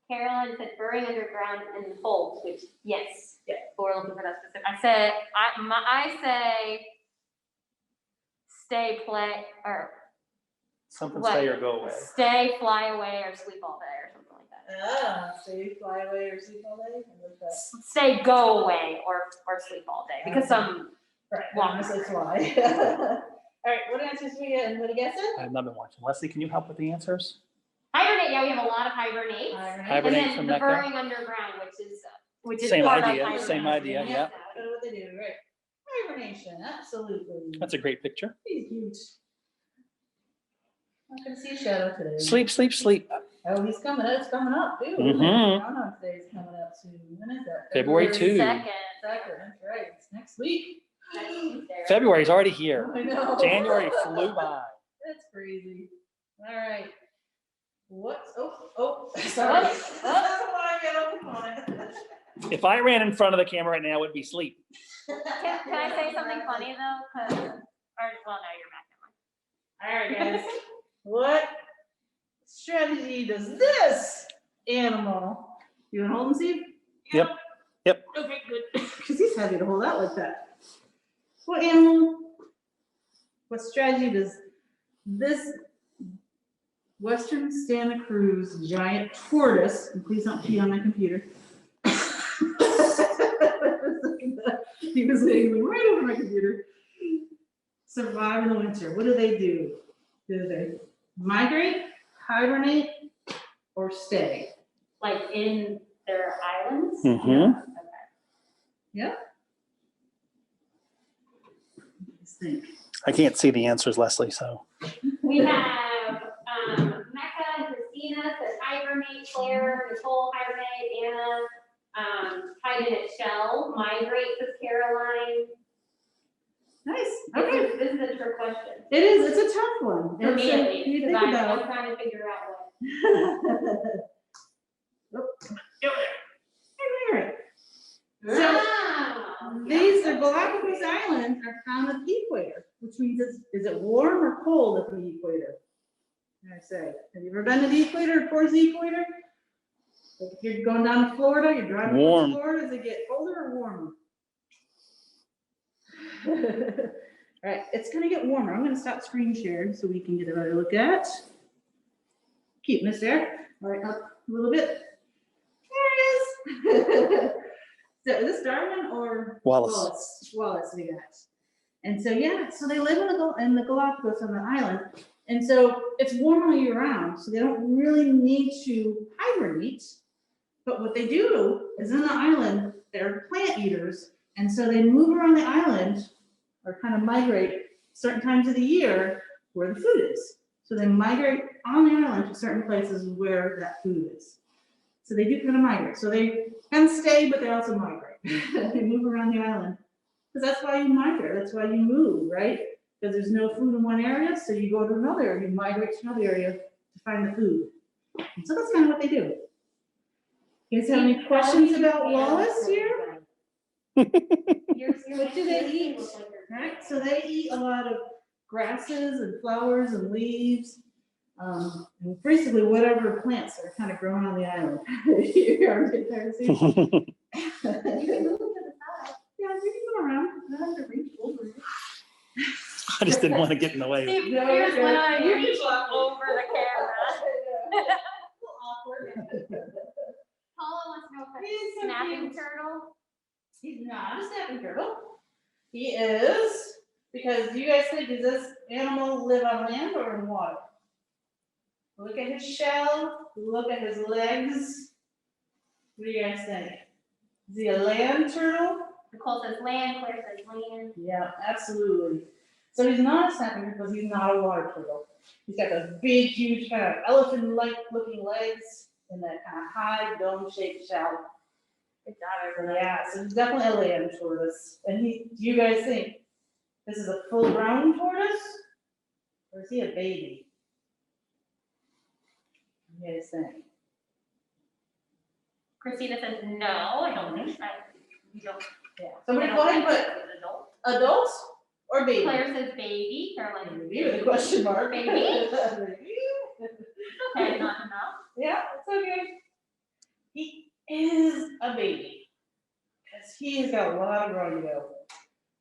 Caroline said burrowing underground in holes, which, yes. Yeah. But we're looking for that specific. I say stay, play, or Something what? stay or go away. Stay, fly away, or sleep all day, or something like that. Stay, fly away, or sleep all day. I like that. Stay, go away, or sleep all day, because some Right. walk. Honestly, fly. All right. What answers do we get? Anybody guess it? I've not been watching. Leslie, can you help with the answers? Hibernate, yeah, we have a lot of hibernates. Hibernate And then from the Mecca. burrowing underground, which is Same part of idea, hibernation. same idea, yeah. That's what they do, right? Hibernation, absolutely. That's a great picture. He's huge. I can see a shadow today. Sleep, sleep, sleep. Oh, he's coming up. It's coming up, too. Mhm. Groundhog Day is coming up soon. When is that? February 2. Second. Second, that's right. It's next week. Next Tuesday. February's already here. I know. January flew by. That's crazy. All right. What's, sorry. That's why I get on it. If I ran in front of the camera right now, it would be sleep. Can I say something funny though? Well, no, you're back. All right, guys. What strategy does this animal? You want to hold him, Steve? Yep. Yep. Okay, good. Because he's heavy to hold out like that. What animal? What strategy does this Western Santa Cruz giant tortoise? And please don't pee on my computer. He was laying right over my computer. Survive in the winter. What do they do? Do they migrate, hibernate, or stay? Like in their islands? Mm-hmm. Yeah. Let's think. I can't see the answers, Leslie, so. We have Mecca and Christina says hibernate, Claire, Nicole hibernate, Anna hide in a shell, migrate says Caroline. Nice. Okay. This is a trick question. It is. It's a tough one. For me at least, You because think I'm about. trying to figure out what. All right. So Ah, these the Galapagos Islands are found at the equator, which means is it warm or cold at the equator? I say, have you ever been to the equator or towards the equator? Like if you're going down to Florida, you're driving Warm. to Florida, does it get colder or warmer? All right, it's gonna get warmer. I'm gonna stop screen sharing so we can get a better look at. Keep this there. All right, up a little bit. There it is. So is this Darwin or Wallace. Wallace we got. And so yeah, so they live in the Galapagos on the island. And so it's warm all year round, so they don't really need to hibernate. But what they do is in the island, they're plant eaters. And so they move around the island or kind of migrate certain times of the year where the food is. So they migrate on the island to certain places where that food is. So they do kind of migrate. So they can stay, but they also migrate. They move around the island. Because that's why you migrate. That's why you move, right? Because there's no food in one area, so you go to another area, you migrate to another area to find the food. And so that's kind of what they do. You guys have any questions about Wallace here? What What do they eat? Right, so they eat a lot of grasses and flowers and leaves. And basically whatever plants are kind of growing on the island. You are there, see? Yeah, you can go around. I don't have to reach over it. I just didn't want to get in the way. See, No, here's you're when good. I'm You can reaching walk. over the camera. Awkward. Paula wants to know if He's it's so a snapping cute. turtle. He's not a snapping turtle. He is, because do you guys think, does this animal live on land or in water? Look at his shell, look at his legs. What do you guys think? Is he a land turtle? Nicole says land, Claire says land. Yeah, absolutely. So he's not a snapping turtle because he's not a water turtle. He's got those big, huge, kind of elephant-like looking legs and that kind of high dome-shaped shell. Good job, everybody. Yeah, so he's definitely a land tortoise. And do you guys think this is a full-grown tortoise or is he a baby? What do you guys think? Christina says no, I don't think so. You don't. Yeah. Somebody go ahead and put Adult. adults or baby? Claire says baby, Caroline. Baby with a question mark. Baby. Baby. Okay, not enough. Yeah, it's okay. He is a baby. Because he's got a lot of growing to go.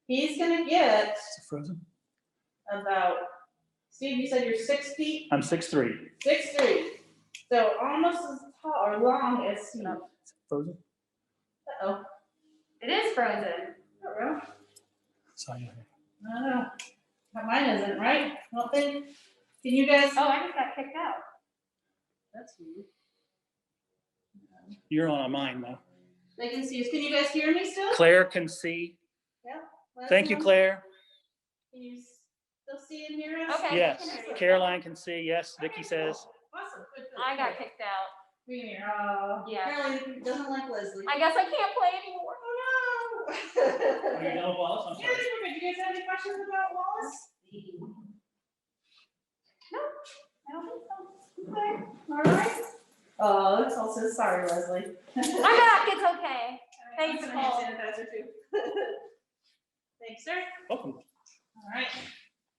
He's gonna get Is it frozen? about, Steve, you said you're 6 feet? I'm 6'3". 6'3". So almost as tall or long as Steve. Is it frozen? Uh-oh. It is frozen. Uh-oh. Sorry. I don't know. Mine isn't, right? I don't think. Can you guys? Oh, I just got kicked out. That's weird. You're on mine though. They can see us. Can you guys hear me still? Claire can see. Last Thank you, one? Claire. Can you still see and hear us? Okay. Yes. Caroline can see. Yes. Vicky says. Awesome. Good, good. I got kicked out. We can hear. Yeah. Apparently doesn't like Leslie. I guess I can't play anymore. Oh no. Are you done with Wallace? I'm Yeah, sorry. we're good. Do you guys have any questions about Wallace? No, I don't think so. Okay. All right. Oh, it's also sorry, Leslie. I'm back, it's okay. Thanks, Hand Nicole. sanitizer too. Thanks, sir. Welcome. All right.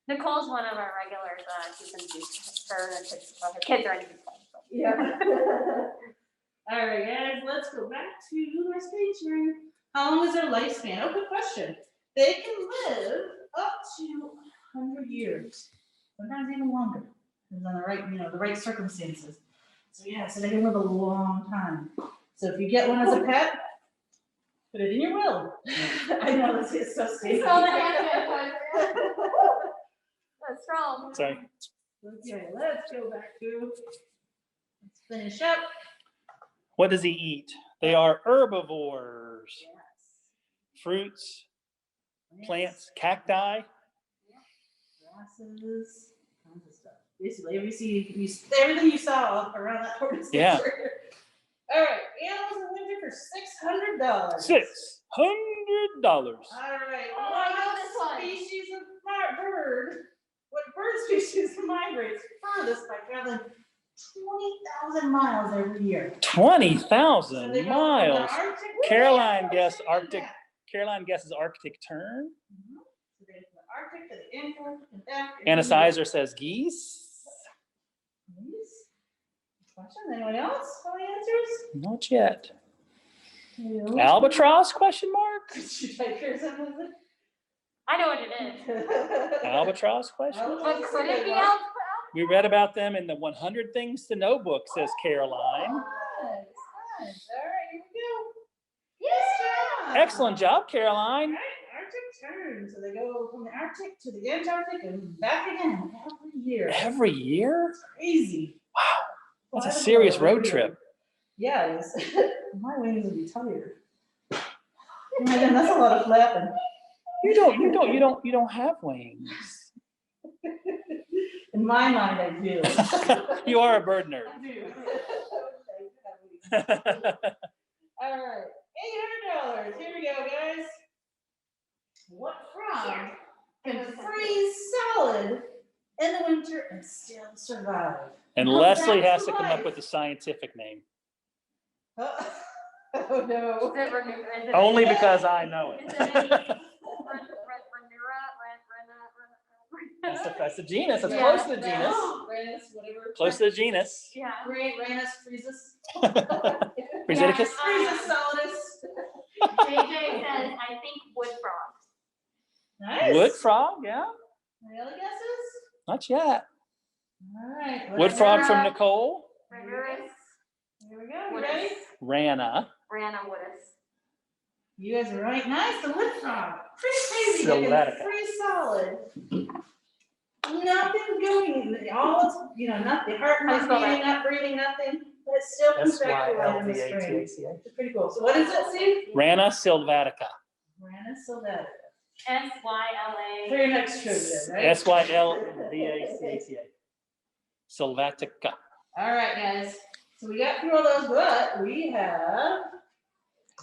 Nicole's one of our regulars, she's in her and her kids are in Duke. Yeah. All right, guys, let's go back to our screen sharing. How long is their lifespan? Oh, good question. They can live up to 100 years, sometimes even longer, depends on the right, the right circumstances. So yeah, so they can live a long time. So if you get one as a pet, put it in your will. I know this is so stupid. That's strong. Sorry. Okay, let's go back to, let's finish up. What does he eat? They are herbivores. Yes. Fruits, plants, cacti. Grasses, tons of stuff. Basically, everything you saw around that tortoise. Yeah. picture. All right, animals in winter for $600. $600. All right, Oh, I know this what one. species of bird? What bird species migrates furthest by traveling 20,000 miles every year? 20,000 So they go from the miles. Arctic- Caroline guessed Yeah. Arctic. Caroline guesses Arctic tern. Mhm. So they go from the Arctic to the Antarctic and back. Anna Sizer says geese. Please. Question, anyone else? Any answers? Not yet. You. Albatross? Question mark. Should I hear something? I know what it is. Albatross? Question mark. But could it be else? We read about them in the 100 Things to Know book, says Caroline. Nice, nice. All right, here we go. Yeah. Excellent job, All Caroline. right, Arctic tern. So they go from the Arctic to the Antarctic and back again every year. Every year? It's crazy. Wow. That's a Why serious every road year? trip. Yeah, it is. My wings would be tired. Imagine, that's a lot of flapping. You don't have wings. In my mind, I do. You are a bird nerd. I do. All right, $800. Here we go, guys. What frog can freeze solid in the winter and still survive? And Leslie has to come up with a scientific name. Oh, no. Only because I know Is it. it any? That's the genus. It's Yeah. close to the genus. Rarest, whatever. Close to the genus. Yeah. Rarest, freezus. Freezeticus. Freezus solidus. JJ says, I think wood frog. Nice. Wood frog, yeah. Any other guesses? Not yet. All right. Wood frog from Rara. Nicole. Rarest. Here we go. You ready? Rana. Rana woodus. You guys are right. Nice. The wood frog. Pretty crazy. Looking, Sylvatica. pretty solid. Nothing going. All it's, not the heart not beating, not breathing, nothing. But it still comes back to life in the spring. S-Y-L-V-A-T-A-C-A. It's pretty cool. So what is it, Steve? Rana sylvatica. Rana sylvatica. SYLA. For your next trivia, right? S-Y-L-V-A-C-A-T-A. Sylvatica. All right, guys. So we got through all those, but we have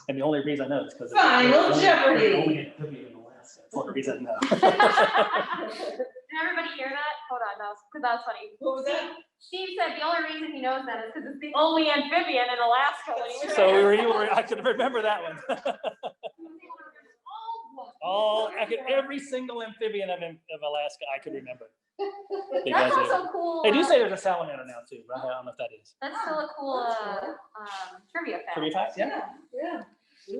And the only reason I know is because Final Jeopardy. That's the only reason I know. Did everybody hear that? Hold on, because that was funny. What was that? Steve said the only reason he knows that is because it's the only amphibian in Alaska. When he was So we there. were able to, I could remember that one. All, every single amphibian of Alaska I could remember. That's also cool. They do say there's a salamander now too, but I don't know if that is. That's still a cool trivia fact. Trivia fact, yeah. Yeah.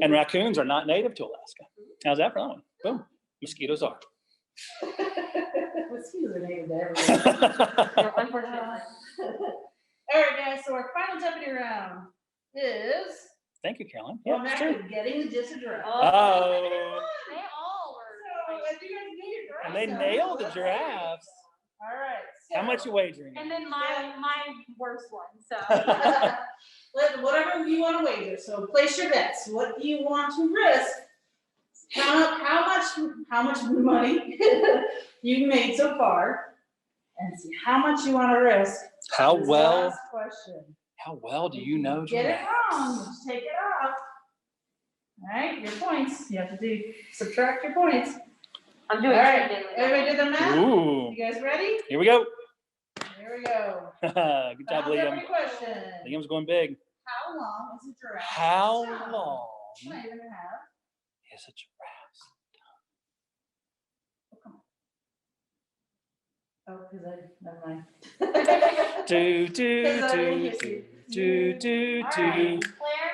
And raccoons are not native to Alaska. How's that for that one? Boom. Mosquitoes are. Mosquitoes are named everywhere. No, unfortunately. All right, guys. So our final Jeopardy round is Thank you, Carolyn. well, Yeah, it's Mac true. is getting the dish of giraffe. Oh. They all So, were. as you guys do your giraffes, And they now, nailed the let's- giraffes. All right. How much you wagering? And then my worst one. So Whatever you want to wager. So place your bets. What do you want to risk? How much money you've made so far, and see how much you want to risk. How This well? last question. How well do you know Get it giraffes? wrong, just take it off. All right, your points. You have to subtract your points. I'm All doing right, daily. everybody did the math? Ooh. You guys ready? Here we go. Here we go. Good job, Final Liam. Jeopardy question. Liam's going big. How long is a giraffe? How tongue? long Not even a half. is a giraffe's? Oh, because never mind. Do do Because I didn't do get you. do do All do right.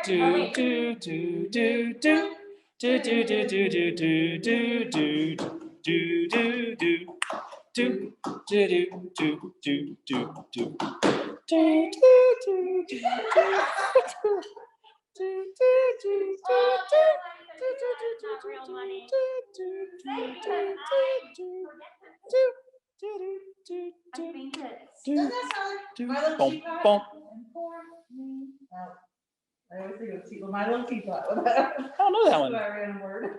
do Oh, wait. do do do do do do do do do do do do do do do. Do do do do do do do do do do Real money. I think it's. Doesn't that sound like My Little Bum, Teapot? bum. And pour me out. I always think of Teapot, My Little Teapot. I don't know that one. My random word.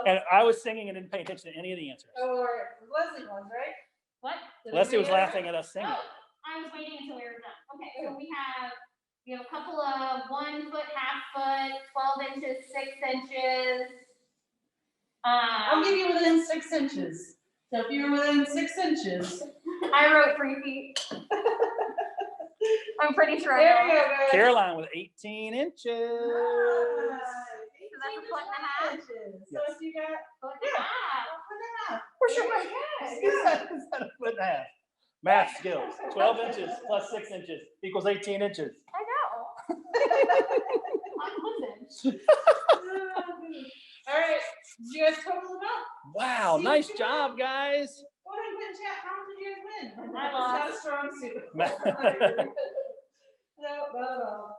And I was singing and didn't pay attention to any of the answers. Or Leslie ones, right? What? Did Leslie we was get it right? laughing at us singing. I was waiting until we were done. Okay, so we have a couple of 1 foot, half foot, 12 inches, 6 inches. I'll give you within 6 inches. So if you're within 6 inches. I wrote 3 feet. I'm pretty sure I There you know. go, guys. Caroline with 18 inches. Nice. that's a foot and a half? Inches. So Yes. if you got Foot Yeah. and a half. a foot and a half. Where's your There math? you go. Is that a foot and a half? Math skills. 12 inches plus 6 inches equals 18 inches. I know. I'm listening. All right, did you guys total them up? Wow, See nice what you job, guys. Go ahead and put in chat, how much did you guys win? I It's lost. not a strong suit. No, not at all.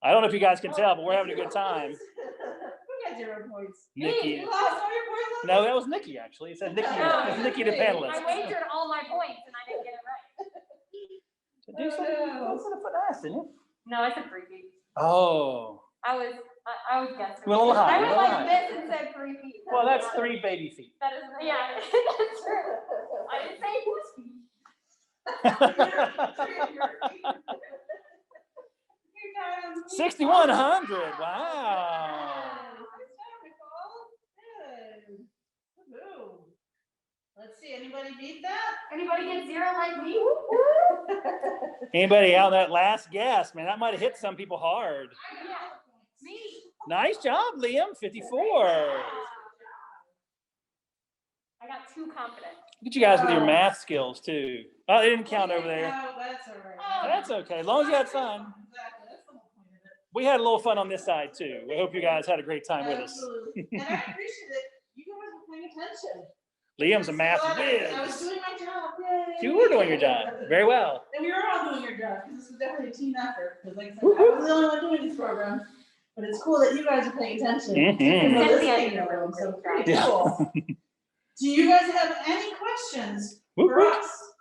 I don't know if you guys can tell, but we're having a good time. Who got 0 points? Nikki. You lost all your points? No, that was Nikki, actually. It said Nikki, it's Nikki the panelist. I wagered all my points and I didn't get it right. You said a foot and a half, didn't you? No, I said 3 feet. Oh, I was guessing. You went a little high, I you went went like this and said 3 feet. well, that's 3 baby feet. That is, yeah, that's true. I didn't say whose feet. 6,100. Wow. Let's see, anybody Anybody beat that? Anybody get 0 like me? Whoop, whoop. Anybody out that last guess? Man, that might have hit some people hard. I got all the points. Me. Nice job, Liam. 54. I got too confident. Look at you guys with your math skills too. Oh, they didn't count over there. No, that's all right. Oh, That's okay, as long as you had fun. Exactly, that's the whole point of it. We had a little fun on this side too. We hope you guys had a great time with us. Absolutely. And I appreciate it. You guys were paying attention. Liam's a math I was whiz. doing my job. Yay. You were doing your job very well. And we were all doing your job because this was definitely a team effort. Because like I said, Woo-hoo. I was the only one doing these programs, but it's cool that you guys are paying attention. Mhm. And we're Cynthia listening did to a really them, so great pretty job. cool. Do you guys have any questions Whoop, for whoop. us?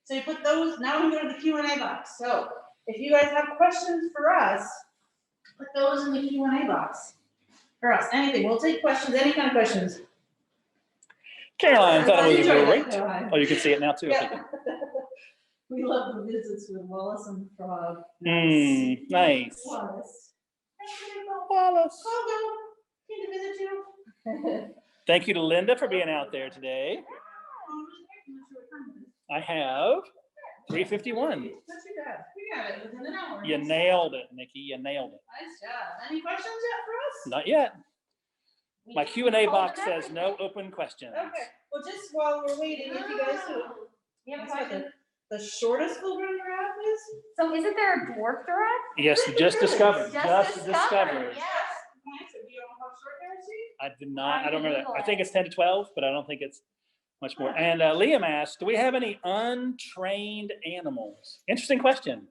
So you put those, now we go to the Q&A box. So if you guys have questions for us, put those in the Q&A box. For us, anything, we'll take questions, any kind of questions. Caroline thought it was Enjoy that, great. Caroline. Oh, you can see it now too. Yeah. We love the visits with Wallace and Frog. Nice. Wallace. Wallace. Hello, came to visit you. Thank you to Linda for being out there today. I have 351. Not too bad. We got it within an hour. You nailed it, Nikki. You nailed it. Nice job. Any questions yet for us? Not yet. My Q&A Hold box it says up. no open questions. Okay, well, just while we're waiting, if you guys do. You have a That's what question? the shortest full-grown giraffe is? So isn't there a dwarf giraffe? Yes, just discovered. Just Just discovered, discovered. yeah. Okay, so do you know how short they are, Steve? I did not, I don't I'm remember that. gonna I think it's 10 to 12, but I don't think it's much more. And Liam asked, do we have any untrained animals? Interesting question.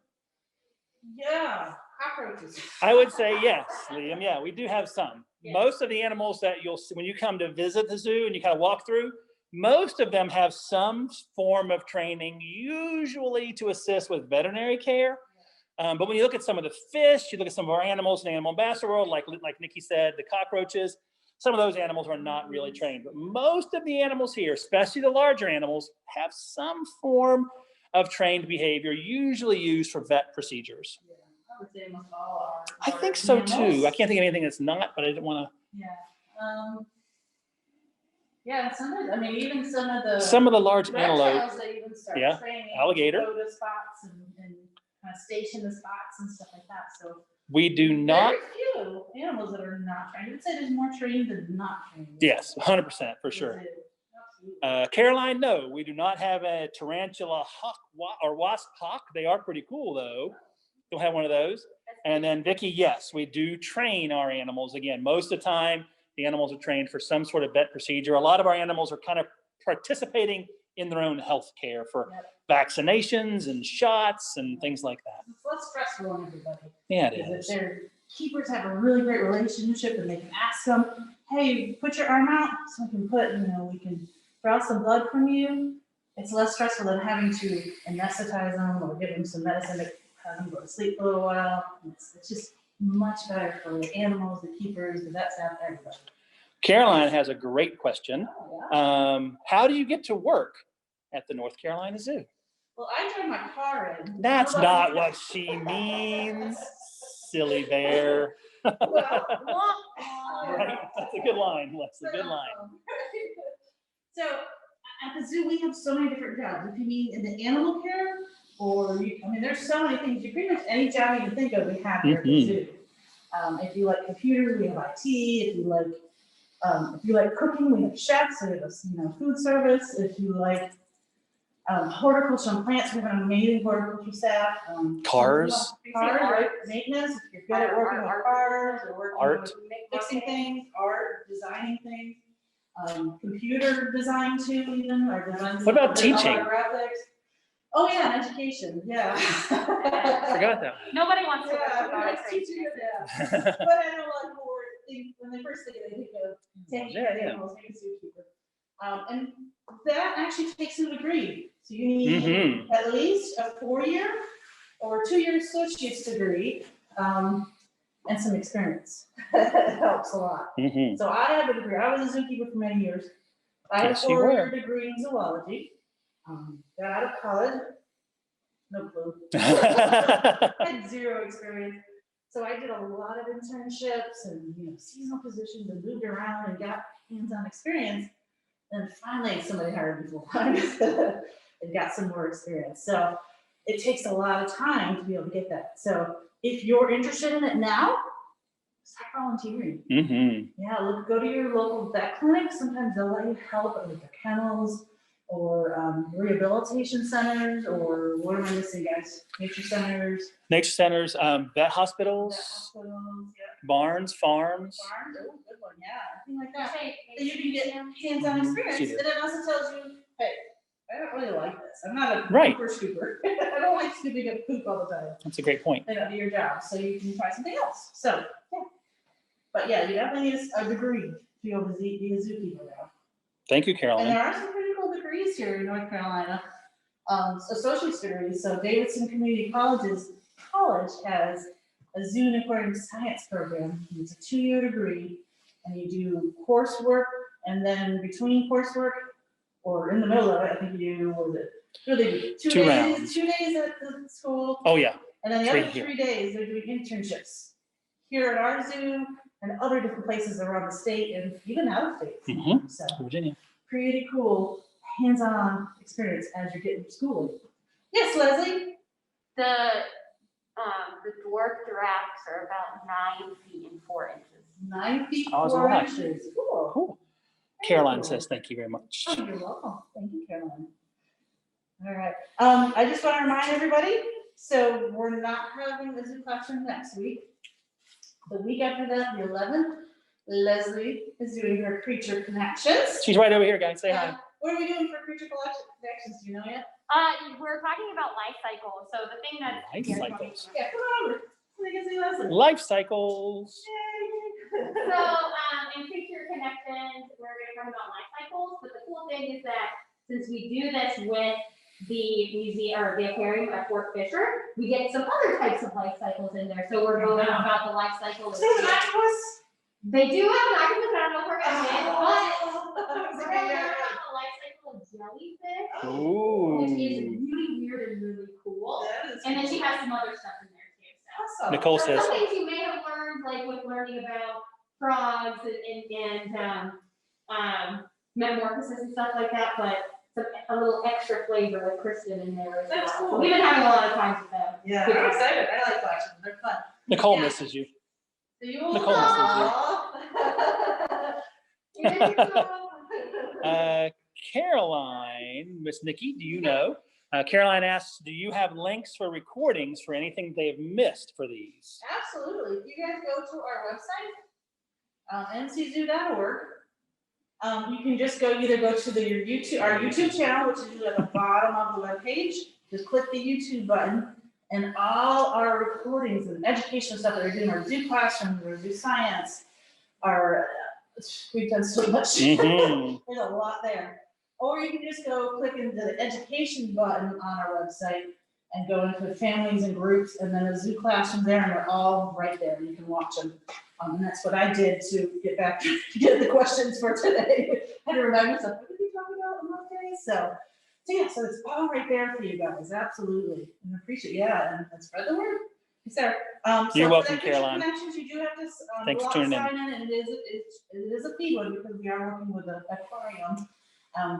Yeah, cockroaches. I would say yes, Liam. Yeah, we do have some. Yeah. Most of the animals that you'll see when you come to visit the zoo and you kind of walk through, most of them have some form of training, usually to assist with veterinary care. But when you look at some of the fish, you look at some of our animals in the animal ambassador world, like Nikki said, the cockroaches, some of those animals are not really trained. But most of the animals here, especially the larger animals, have some form of trained behavior, usually used for vet procedures. Yeah, I would say almost all are. I think so mammals. too. I can't think of anything that's not, but I didn't want Yeah, yeah, some of, I mean, even some of the. to. Some of the large antelope, reptiles, they even start Yeah, training. alligator. To go to spots and kind of station the spots and stuff like that, so. we do not. Very few animals that are not trained. I would say there's more trained than not trained. Yes, 100% for sure. Absolutely. Caroline, no, we do not have a tarantula hawk or wasp hawk. They are pretty cool though. Don't have one of those. And then Vicky, yes, we do train our animals. Again, most of the time, the animals are trained for some sort of vet procedure. A lot of our animals are kind of participating in their own health care for Yep. vaccinations and shots and things like that. It's less stressful on everybody. Yeah, Because it if is. their keepers have a really great relationship and they can ask them, hey, put your arm out so I can put, we can draw some blood from you. It's less stressful than having to anesthetize them or give them some medicine to have them go to sleep for a little while. It's just much better for the animals, the keepers, the vet staff, everybody. Caroline has a great question. Oh, yeah. How do you get to work at the North Carolina Zoo? Well, I drive my car in. That's How not about what she means, silly bear. you? Well, Right, that's a good line, Leslie, good line. So at the zoo, we have so many different jobs. If you mean in the animal care, there's so many things. You pretty much any job you can think of, we have here at the Mhm. zoo. If you like computers, we have IT. If you like cooking, we have chefs. We have food service. If you like horticulture and plants, we have an amazing horticulture staff. Cars. Right? Maintenance. If you're good at working with cars or working Art. with fixing things, art, designing things, computer design too, even, or design. What about teaching? Graphics. Oh, yeah, and education, yeah. Forgot that. Nobody wants to work Yeah, with we dogs. have teaching, yeah. But I know a lot of people when they first think of it, they think of taking care of Yeah, yeah. animals, being a zookeeper. And that actually takes a degree. So you need Mhm. at least a 4-year or 2-year associate's degree, and some experience. It helps a lot. Mhm. So I have a degree. I was a zookeeper for many years. I have a Yes, you 4-year were. degree in zoology. Got out of college. No clue. Had zero experience. So I did a lot of internships and seasonal positions and moved around and got hands-on experience. And finally, somebody hired me full time and got some more experience. So it takes a lot of time to be able to get that. So if you're interested in it now, start volunteering. Mm-hmm. Yeah, look, go to your local vet clinic. Sometimes they'll let you help with the kennels or rehabilitation centers, or what am I missing, guys? Nature centers, Nature centers, vet vet hospitals, hospitals, yeah. barns, farms. Farms, oh, good one, yeah, anything like that. Say, So you can get hands-on Mhm, experience, she did. and it also tells you, hey, I don't really like this. I'm not a Right. pooper scooper. I don't like scooping up poop all the time. That's a great point. May not be your job, so you can try something else. So, yeah. But yeah, you definitely need a degree to be able to be a zookeeper now. Thank you, And Caroline. there are some pretty cool degrees here in North Carolina, associate's degrees. So Davidson Community College has a zoo and aquarium science program. It's a 2-year degree, and you do coursework, and then between coursework or in the middle of it, I think you do, what was it? What do they do? 2 Two days, rounds. 2 days at the school, Oh, yeah. and then the Three other here. 3 days they're doing internships here at our zoo and other different places around the state and even out of state. Mhm. So Virginia. pretty cool hands-on experience as you're getting schooling. Yes, Leslie? The dwarf giraffes are about 9 feet and 4 inches. 9 feet, Oh, it's a 4 lot. inches. Cool. Cool. Very Caroline cool. says thank you very much. Oh, you're welcome. Thank you, Caroline. All right. I just want to remind everybody, so we're not having the zoo classroom next week. The week after that, the 11th, Leslie is doing her creature connections. She's right over here, guys. Say hi. What are we doing for creature connections? Do you know yet? We're talking about life cycles. So the thing that Life cycles. Yeah, come on over. So you can see Leslie. Life cycles. Yay. in creature connections, we're going to talk about life cycles. But the cool thing is that since we do this with the museum or the aquarium at Fort Fisher, we get some other types of life cycles in there. So we're going about the life cycle. So an octopus? They do have an octopus. I don't know if we're going to get, but Oh, we're going to learn about the life cycle of jellyfish, Ooh. which is really weird and really cool. And then she has some other stuff in there too. So. Awesome. Nicole So says, some things you may have learned, like with learning about frogs and metamorphosis and stuff like that, but a little extra flavor with Kristen in there as That's well. cool. So we've been having a lot of times with them. Yeah, I'm excited. I like watching them. They're fun. Nicole Yeah. misses you. So you Nicole Caroline, Miss Nikki, do you know? Caroline asks, do you have links for recordings for anything they've missed for these? Absolutely. If you guys go to our website, nczoo.org, you can just either go to our YouTube channel, which is at the bottom of the webpage. Just click the YouTube button, and all our recordings and educational stuff that we're doing, our zoo classroom, our zoo science, we've done so much. Mm-hmm. There's a lot there. Or you can just go click into the education button on our website and go into families and groups, and then a zoo classroom there, and they're all right there. You can watch them. And that's what I did to get the questions for today. I had to remind myself, what did we talk about in those days? So it's all right there for you guys. Absolutely. And I appreciate and spread the word. Sarah. You're so welcome, for that Creature Caroline. Connections, you do have to Thanks for go out tuning in. sign in, and it is a fee one because we are working with an aquarium.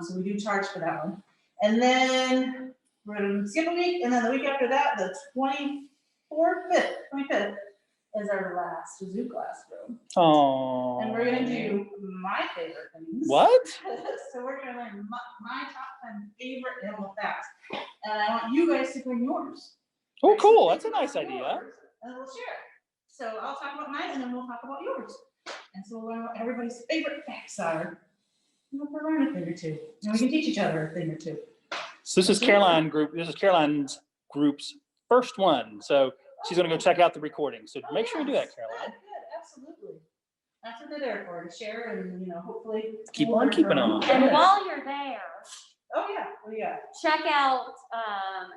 So we do charge for that one. And then we're gonna skip a week, and then the week after that, the 25th is our last zoo classroom. Oh. And we're gonna do my favorite things. What? So we're gonna learn my top 10 favorite animal facts. And I want you guys to bring yours. Oh, Right, cool. so That's a think nice about idea. yours, and we'll share it. So I'll talk about mine, and then we'll talk about yours. And so we'll learn what everybody's favorite facts are. And we'll learn a thing or two. And we can teach each other a thing or two. So this is Caroline's group's first one. So she's gonna go check out the recording. So make sure you do that, Caroline. Good, absolutely. That's what they're there for, to share and, hopefully. Keep we'll on learn keeping from on. them. And Yes. while you're there, Oh, yeah, what do you got? check out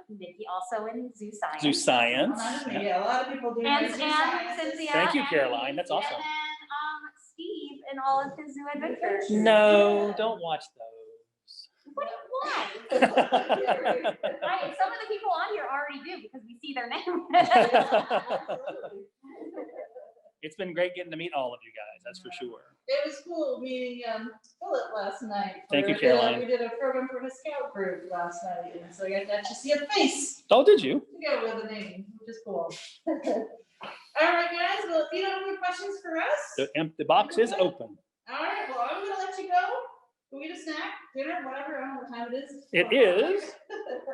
Nikki also in zoo science. Zoo science. Yeah, a lot of people do. And science. Cynthia. Thank you, and Caroline. me, That's awesome. And then Steve and all of his zoo adventures. No, don't watch those. Why? Absolutely. Some of the people on here already do because we see their name. It's been great getting to meet all of you guys, that's for sure. It was cool meeting Philip last night. Thank you, We Caroline. did a program for the scout group last night, and so I got to actually see a face Oh, did you? to go with the name, which is cool. All right, guys. Well, if you don't have any questions for us, The box is open. all right. Well, I'm gonna let you go. Go eat a snack, dinner, whatever. I don't know what time it is. It is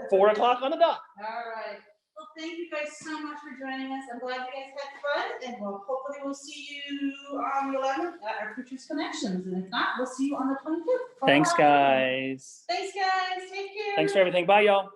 4 o'clock on the dot. All right. Well, thank you guys so much for joining us. I'm glad you guys had fun, and hopefully we'll see you on the 11th at our Futures Connections. And if not, we'll see you on the 25th. Thanks, guys. Thanks, guys. Take care. Thanks for everything. Bye, y'all.